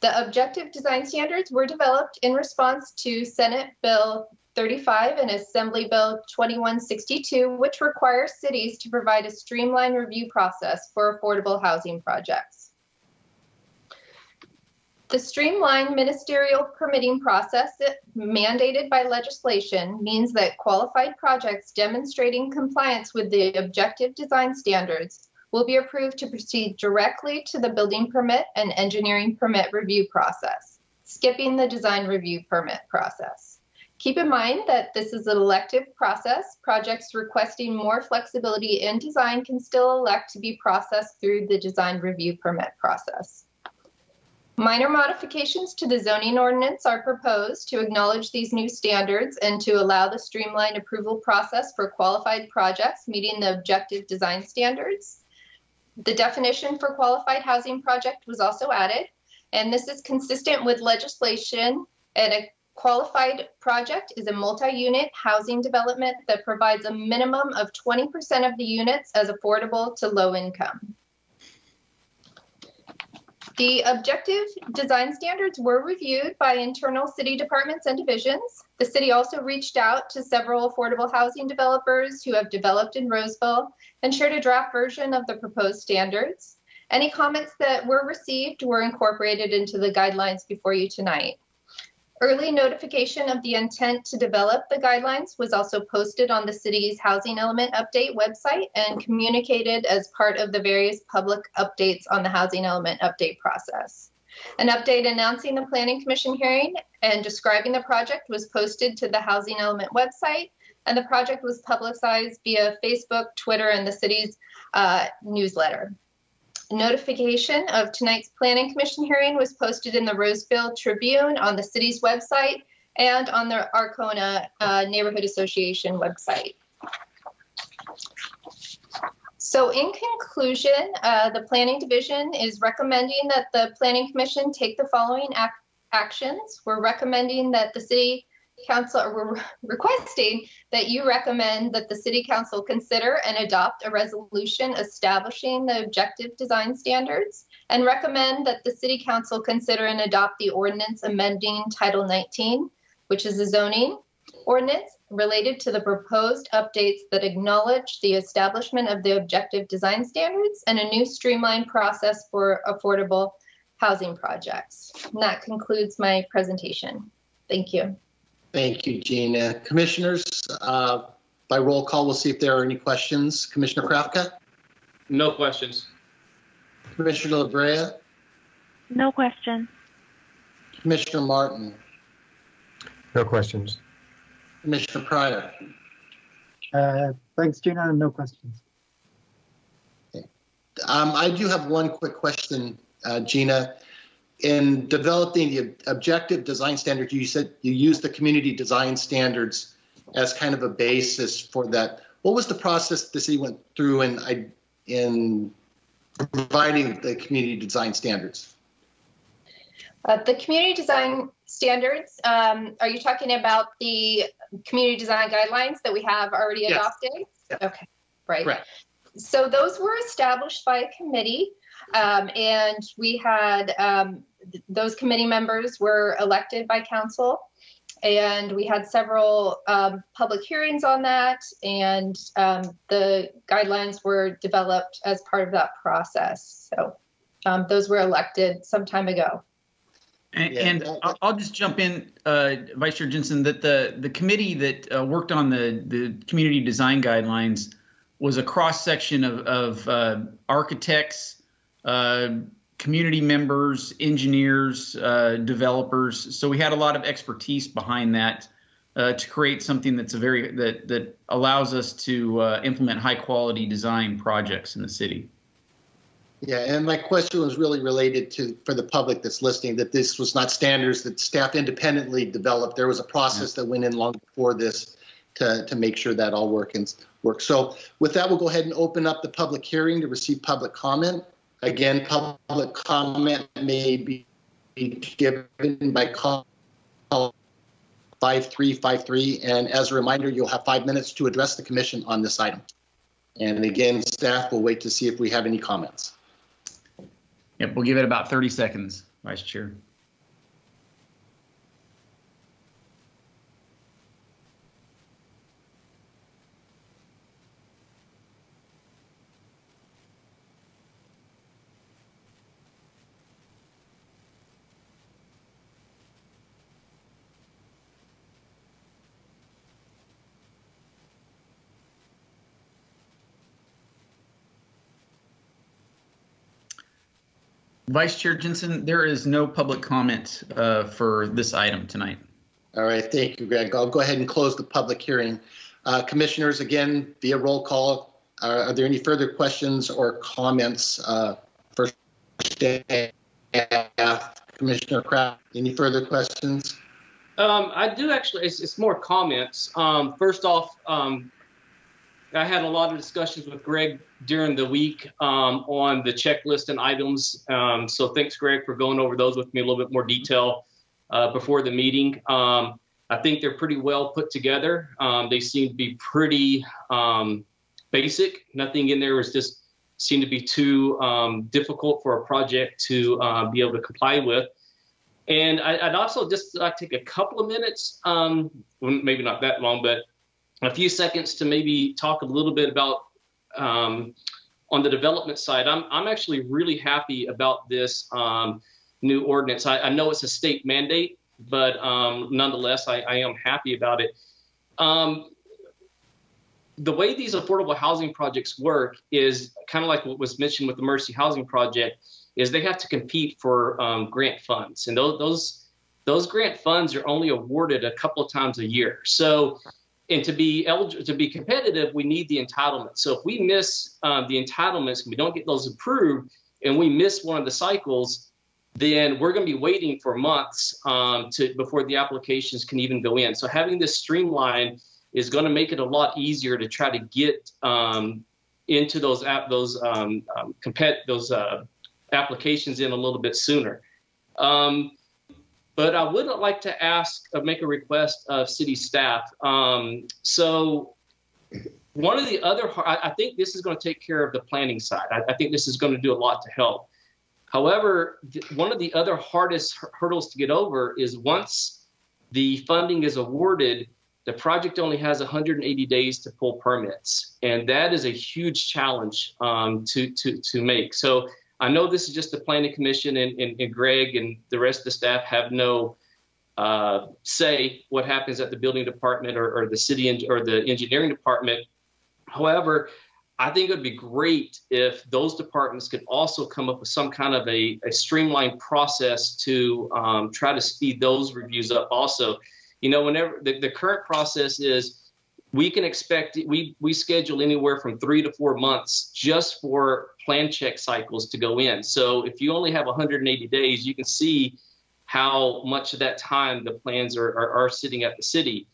The objective design standards were developed in response to Senate Bill 35 and Assembly Bill 2162, which requires cities to provide a streamlined review process for affordable housing projects. The streamlined ministerial permitting process mandated by legislation means that qualified projects demonstrating compliance with the objective design standards will be approved to proceed directly to the building permit and engineering permit review process, skipping the design review permit process. Keep in mind that this is an elective process. Projects requesting more flexibility in design can still elect to be processed through the design review permit process. Minor modifications to the zoning ordinance are proposed to acknowledge these new standards and to allow the streamlined approval process for qualified projects meeting the objective design standards. The definition for qualified housing project was also added, and this is consistent with legislation. And a qualified project is a multi-unit housing development that provides a minimum of 20% of the units as affordable to low income. The objective design standards were reviewed by internal city departments and divisions. The city also reached out to several affordable housing developers who have developed in Roseville and shared a draft version of the proposed standards. Any comments that were received were incorporated into the guidelines before you tonight. Early notification of the intent to develop the guidelines was also posted on the city's Housing Element Update website and communicated as part of the various public updates on the Housing Element Update process. An update announcing the Planning Commission hearing and describing the project was posted to the Housing Element website, and the project was publicized via Facebook, Twitter, and the city's newsletter. Notification of tonight's Planning Commission hearing was posted in the Roseville Tribune on the city's website and on the Arcona Neighborhood Association website. So in conclusion, the Planning Division is recommending that the Planning Commission take the following actions. We're recommending that the City Council, we're requesting that you recommend that the City Council consider and adopt a resolution establishing the objective design standards, and recommend that the City Council consider and adopt the ordinance amending Title 19, which is a zoning ordinance related to the proposed updates that acknowledge the establishment of the objective design standards and a new streamlined process for affordable housing projects. And that concludes my presentation. Thank you. Thank you, Gina. Commissioners, by roll call, we'll see if there are any questions. Commissioner Krafka? No questions. Commissioner LaBrea? No question. Commissioner Martin? No questions. Commissioner Pryor? Thanks, Gina. No questions. Okay. I do have one quick question, Gina. In developing the objective design standards, you said you used the community design standards as kind of a basis for that. What was the process the city went through in providing the community design standards? The community design standards, are you talking about the community design guidelines that we have already adopted? Yes. Okay, right. Correct. So those were established by a committee, and we had those committee members were elected by council, and we had several public hearings on that, and the guidelines were developed as part of that process. So those were elected some time ago. And I'll just jump in, Vice Chair Jensen, that the committee that worked on the community design guidelines was a cross section of architects, community members, engineers, developers. So we had a lot of expertise behind that to create something that's that allows us to implement high quality design projects in the city. Yeah, and my question was really related to, for the public that's listening, that this was not standards that staff independently developed. There was a process that went in long before this to make sure that all works. So with that, we'll go ahead and open up the public hearing to receive public comment. Again, public comment may be given by call 5353. And as a reminder, you'll have 5 minutes to address the commission on this item. And again, staff will wait to see if we have any comments. Yep, we'll give it about 30 seconds, Vice Chair. Vice Chair Jensen, there is no public comment for this item tonight. All right, thank you, Greg. I'll go ahead and close the public hearing. Commissioners, again, via roll call, are there any further questions or comments for staff? Commissioner Kraft, any further questions? I do actually, it's more comments. First off, I had a lot of discussions with Greg during the week on the checklist and items. So thanks, Greg, for going over those with me in a little bit more detail before the meeting. I think they're pretty well put together. They seem to be pretty basic. Nothing in there was just seemed to be too difficult for a project to be able to comply with. And I'd also just like to take a couple of minutes, maybe not that long, but a few seconds to maybe talk a little bit about on the development side. I'm actually really happy about this new ordinance. I know it's a state mandate, but nonetheless, I am happy about it. The way these affordable housing projects work is kind of like what was mentioned with the Mercy Housing Project, is they have to compete for grant funds. And those grant funds are only awarded a couple of times a year. So, and to be eligible, to be competitive, we need the entitlements. So if we miss the entitlements, and we don't get those approved, and we miss one of the cycles, then we're going to be waiting for months before the applications can even go in. So having this streamlined is going to make it a lot easier to try to get into those applications in a little bit sooner. But I would like to make a request of city staff. So one of the other, I think this is going to take care of the planning side. I think this is going to do a lot to help. However, one of the other hardest hurdles to get over is once the funding is awarded, the project only has 180 days to pull permits. And that is a huge challenge to make. So I know this is just the Planning Commission, and Greg and the rest of the staff have no say what happens at the building department or the city or the engineering department. However, I think it would be great if those departments could also come up with some kind of a streamlined process to try to speed those reviews up also. You know, whenever the current process is, we can expect, we schedule anywhere from 3 to 4 months just for plan check cycles to go in. So if you only have 180 days, you can see how much of that time the plans are sitting at the city.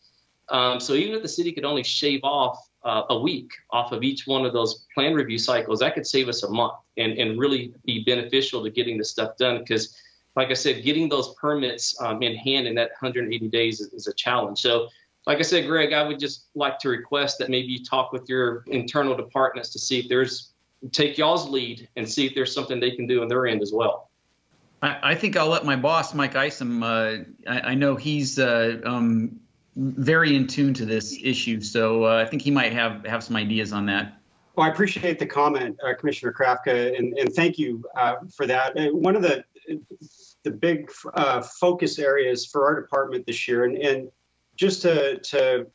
So even if the city could only shave off a week off of each one of those plan review cycles, that could save us a month and really be beneficial to getting this stuff done. Because like I said, getting those permits in hand in that 180 days is a challenge. So like I said, Greg, I would just like to request that maybe you talk with your internal departments to see if take y'all's lead and see if there's something they can do on their end as well. I think I'll let my boss, Mike Isom, I know he's very in tune to this issue, so I think he might have some ideas on that. Well, I appreciate the comment, Commissioner Krafka, and thank you for that. One of the big focus areas for our department this year, and just to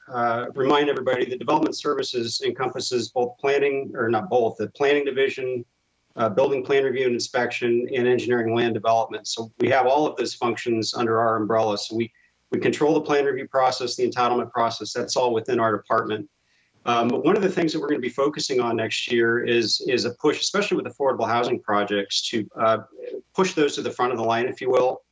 remind everybody, the development services encompasses both planning, or not both, the planning division building plan review and inspection, and engineering and land development. So we have all of those functions under our umbrella. So we control the plan review process, the entitlement process. That's all within our department. But one of the things that we're going to be focusing on next year is a push, especially with affordable housing projects, to push those to the front of the line, if you will.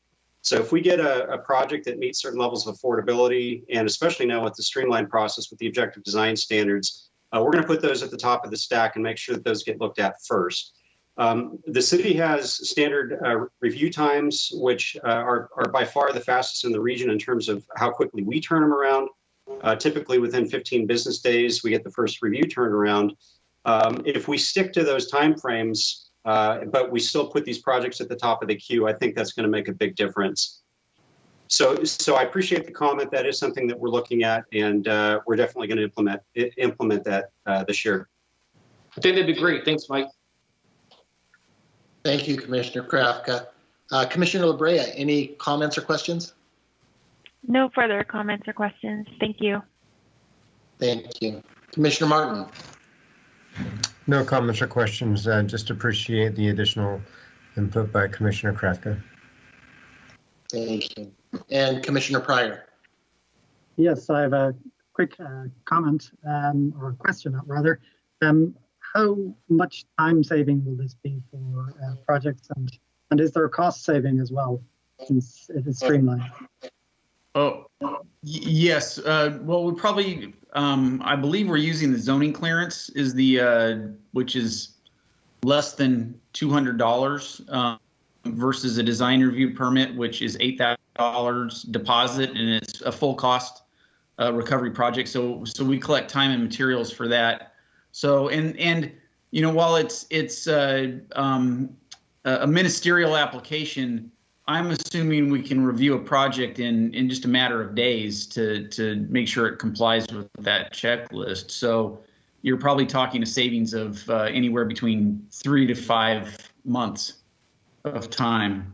So if we get a project that meets certain levels of affordability, and especially now with the streamlined process with the objective design standards, we're going to put those at the top of the stack and make sure that those get looked at first. The city has standard review times, which are by far the fastest in the region in terms of how quickly we turn them around. Typically within 15 business days, we get the first review turnaround. If we stick to those timeframes, but we still put these projects at the top of the queue, I think that's going to make a big difference. So I appreciate the comment. That is something that we're looking at, and we're definitely going to implement that this year. I think that'd be great. Thanks, Mike. Thank you, Commissioner Krafka. Commissioner LaBrea, any comments or questions? No further comments or questions. Thank you. Thank you. Commissioner Martin. No comments or questions. Just appreciate the additional input by Commissioner Krafka. Thank you. And Commissioner Pryor. Yes, I have a quick comment or question, rather. How much time saving will this be for projects, and is there a cost saving as well, since it is streamlined? Oh, yes. Well, we probably, I believe we're using the zoning clearance is the, which is less than $200 versus a design review permit, which is $8,000 deposit, and it's a full cost recovery project. So we collect time and materials for that. So, and you know, while it's a ministerial application, I'm assuming we can review a project in just a matter of days to make sure it complies with that checklist. So you're probably talking a savings of anywhere between 3 to 5 months of time.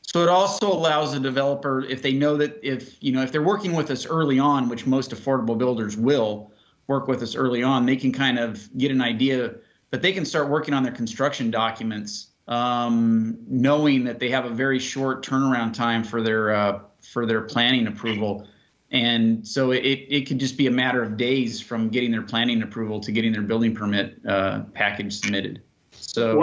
So it also allows the developer, if they know that if they're working with us early on, which most affordable builders will work with us early on, they can kind of get an idea that they can start working on their construction documents, knowing that they have a very short turnaround time for their planning approval. And so it could just be a matter of days from getting their planning approval to getting their building permit package submitted. So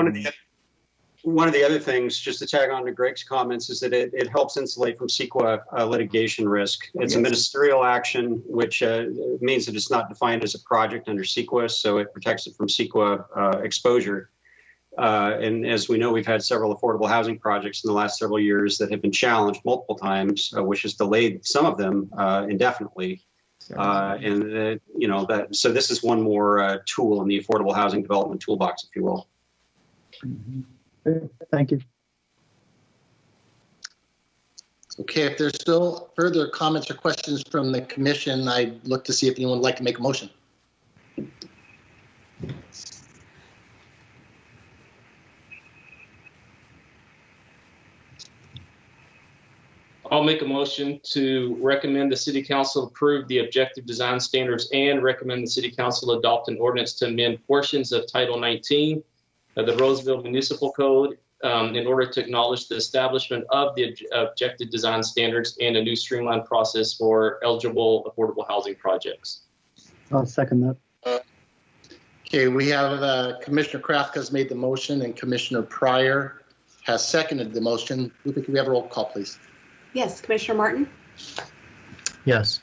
one of the other things, just to tag on to Greg's comments, is that it helps insulate from CEQA litigation risk. It's a ministerial action, which means that it's not defined as a project under CEQA, so it protects it from CEQA exposure. And as we know, we've had several affordable housing projects in the last several years that have been challenged multiple times, which has delayed some of them indefinitely. So this is one more tool in the affordable housing development toolbox, if you will. Mm-hmm. Thank you. Okay, if there's still further comments or questions from the commission, I'd look to see if anyone would like to make a motion. I'll make a motion to recommend the City Council approve the objective design standards and recommend the City Council adopt an ordinance to amend portions of Title 19 of the Roseville Municipal Code in order to acknowledge the establishment of the objective design standards and a new streamlined process for eligible affordable housing projects. I'll second that. Okay, we have Commissioner Krafka has made the motion and Commissioner Pryor has seconded the motion. Can we have a roll call, please? Yes, Commissioner Martin? Yes.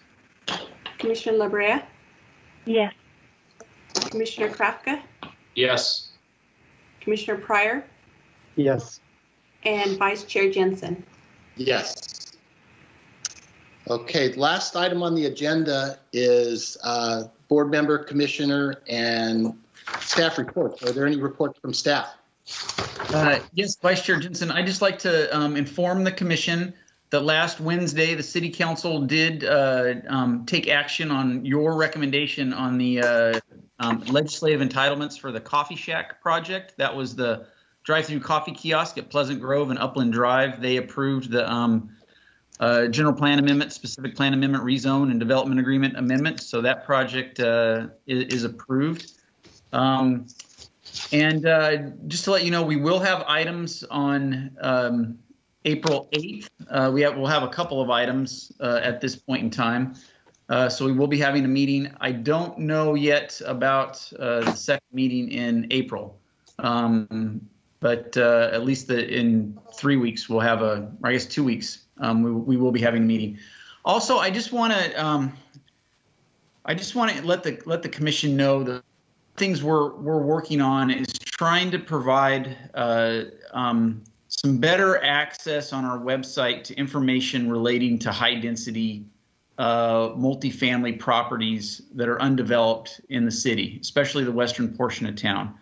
Commissioner LaBrea? Yes. Commissioner Krafka? Yes. Commissioner Pryor? Yes. And Vice Chair Jensen? Yes. Okay, last item on the agenda is board member, commissioner, and staff reports. Are there any reports from staff? Yes, Vice Chair Jensen, I'd just like to inform the commission that last Wednesday, the City Council did take action on your recommendation on the legislative entitlements for the Coffee Shack project. That was the drive-through coffee kiosk at Pleasant Grove and Upland Drive. They approved the general plan amendment, specific plan amendment, rezone, and development agreement amendment. So that project is approved. And just to let you know, we will have items on April 8th. We'll have a couple of items at this point in time. So we will be having a meeting. I don't know yet about the second meeting in April. But at least in 3 weeks, we'll have or I guess 2 weeks, we will be having a meeting. Also, I just want to let the commission know the things we're working on is trying to provide some better access on our website to information relating to high density multifamily properties that are undeveloped in the city, especially the western portion of town.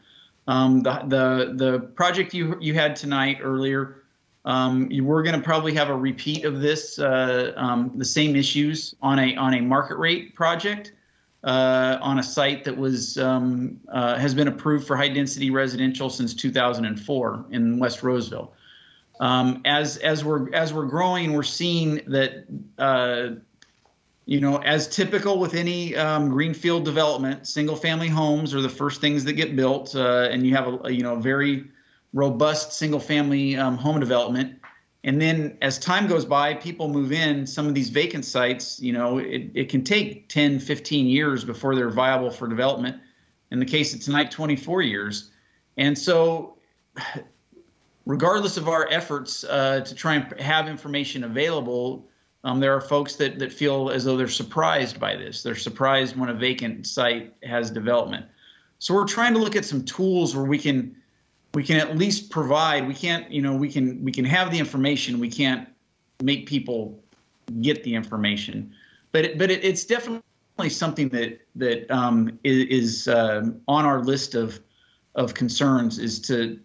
The project you had tonight earlier, you were going to probably have a repeat of this, the same issues on a market rate project on a site that has been approved for high density residential since 2004 in West Roseville. As we're growing, we're seeing that as typical with any greenfield development, single family homes are the first things that get built, and you have a very robust single family home development. And then as time goes by, people move in. Some of these vacant sites, it can take 10, 15 years before they're viable for development. In the case of tonight, 24 years. And so regardless of our efforts to try and have information available, there are folks that feel as though they're surprised by this. They're surprised when a vacant site has development. So we're trying to look at some tools where we can at least provide. We can't, we can have the information. We can't make people get the information, but it's definitely something that is on our list of concerns. Is to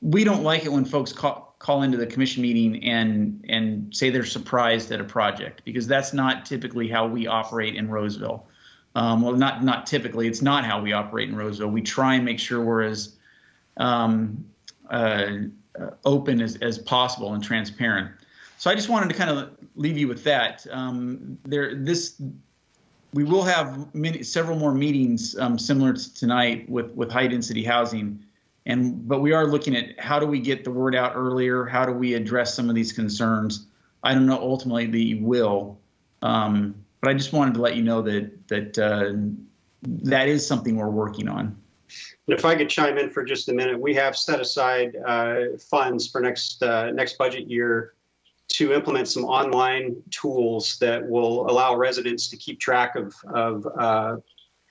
we don't like it when folks call into the commission meeting and say they're surprised at a project, because that's not typically how we operate in Roseville. Well, not typically. It's not how we operate in Roseville. We try and make sure we're as open as possible and transparent. So I just wanted to kind of leave you with that. We will have several more meetings similar to tonight with high density housing. But we are looking at how do we get the word out earlier? How do we address some of these concerns? I don't know ultimately the will, but I just wanted to let you know that is something we're working on. If I could chime in for just a minute, we have set aside funds for next budget year to implement some online tools that will allow residents to keep track of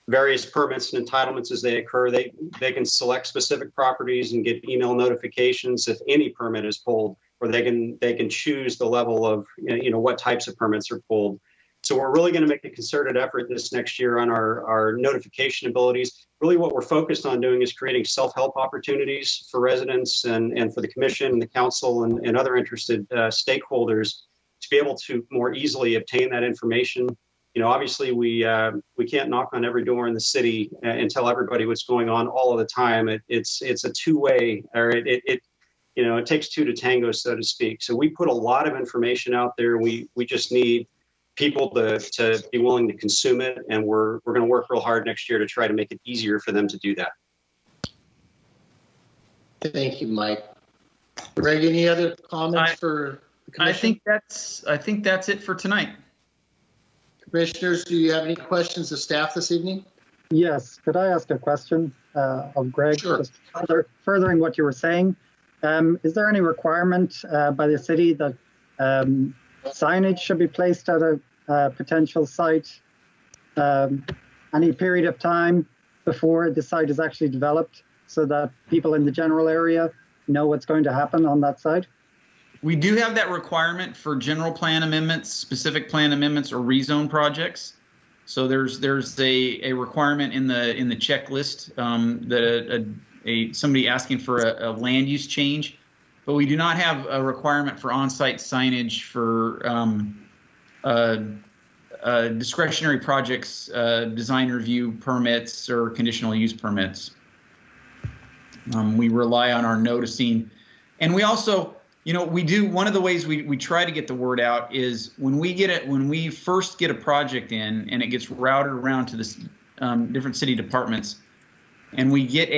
various permits and entitlements as they occur. They can select specific properties and get email notifications if any permit is pulled, or they can choose the level of what types of permits are pulled. So we're really going to make a concerted effort this next year on our notification abilities. Really what we're focused on doing is creating self-help opportunities for residents and for the commission and the council and other interested stakeholders to be able to more easily obtain that information. Obviously we can't knock on every door in the city and tell everybody what's going on all of the time. It's a two-way, or it takes two to tango, so to speak. So we put a lot of information out there. We just need people to be willing to consume it, and we're going to work real hard next year to try to make it easier for them to do that. Thank you, Mike. Greg, any other comments for the commission? I think that's it for tonight. Commissioners, do you have any questions of staff this evening? Yes. Could I ask a question of Greg? Sure. Just furthering what you were saying, is there any requirement by the city that signage should be placed at a potential site any period of time before the site is actually developed, so that people in the general area know what's going to happen on that site? We do have that requirement for general plan amendments, specific plan amendments, or rezone projects. So there's a requirement in the checklist that somebody asking for a land use change, but we do not have a requirement for on-site signage for discretionary projects, design review permits, or conditional use permits. We rely on our noticing, and we also, we do, one of the ways we try to get the word out is when we first get a project in and it gets routed around to the different city departments, and we get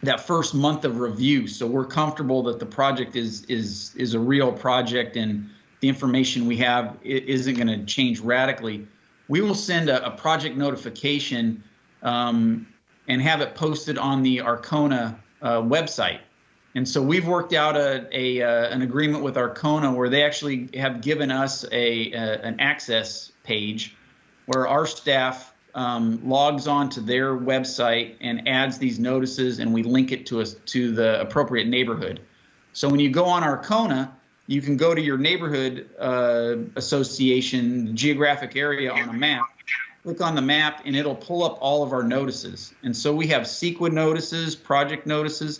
that first month of review. So we're comfortable that the project is a real project and the information we have isn't going to change radically. We will send a project notification and have it posted on the Arcona website. And so we've worked out an agreement with Arcona where they actually have given us an access page where our staff logs on to their website and adds these notices, and we link it to the appropriate neighborhood. So when you go on Arcona, you can go to your neighborhood association geographic area on a map, click on the map, and it'll pull up all of our notices. And so we have CEQA notices, project notices.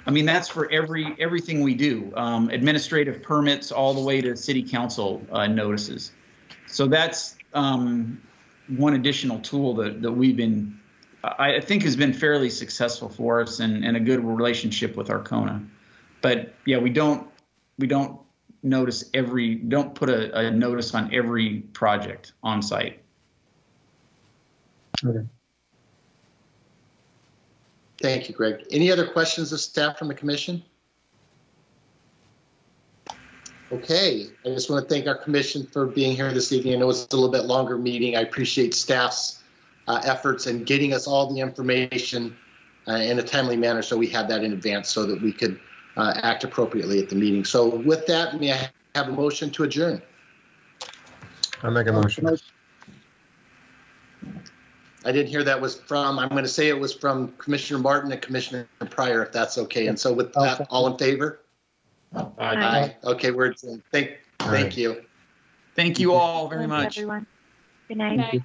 I mean, that's for everything we do, administrative permits all the way to city council notices. So that's one additional tool that we've been, I think, has been fairly successful for us and a good relationship with Arcona. But yeah, we don't notice don't put a notice on every project on site. Okay. Thank you, Greg. Any other questions of staff from the commission? Okay, I just want to thank our commission for being here this evening. I know it's a little bit longer meeting. I appreciate staff's efforts in getting us all the information in a timely manner, so we had that in advance so that we could act appropriately at the meeting. So with that, may I have a motion to adjourn? I'll make a motion. I didn't hear that was from, I'm going to say it was from Commissioner Martin and Commissioner Pryor, if that's okay. And so with that, all in favor? Aye. Okay, we're adjourned. Thank you. Thank you all very much. Everyone. Good night. Good night.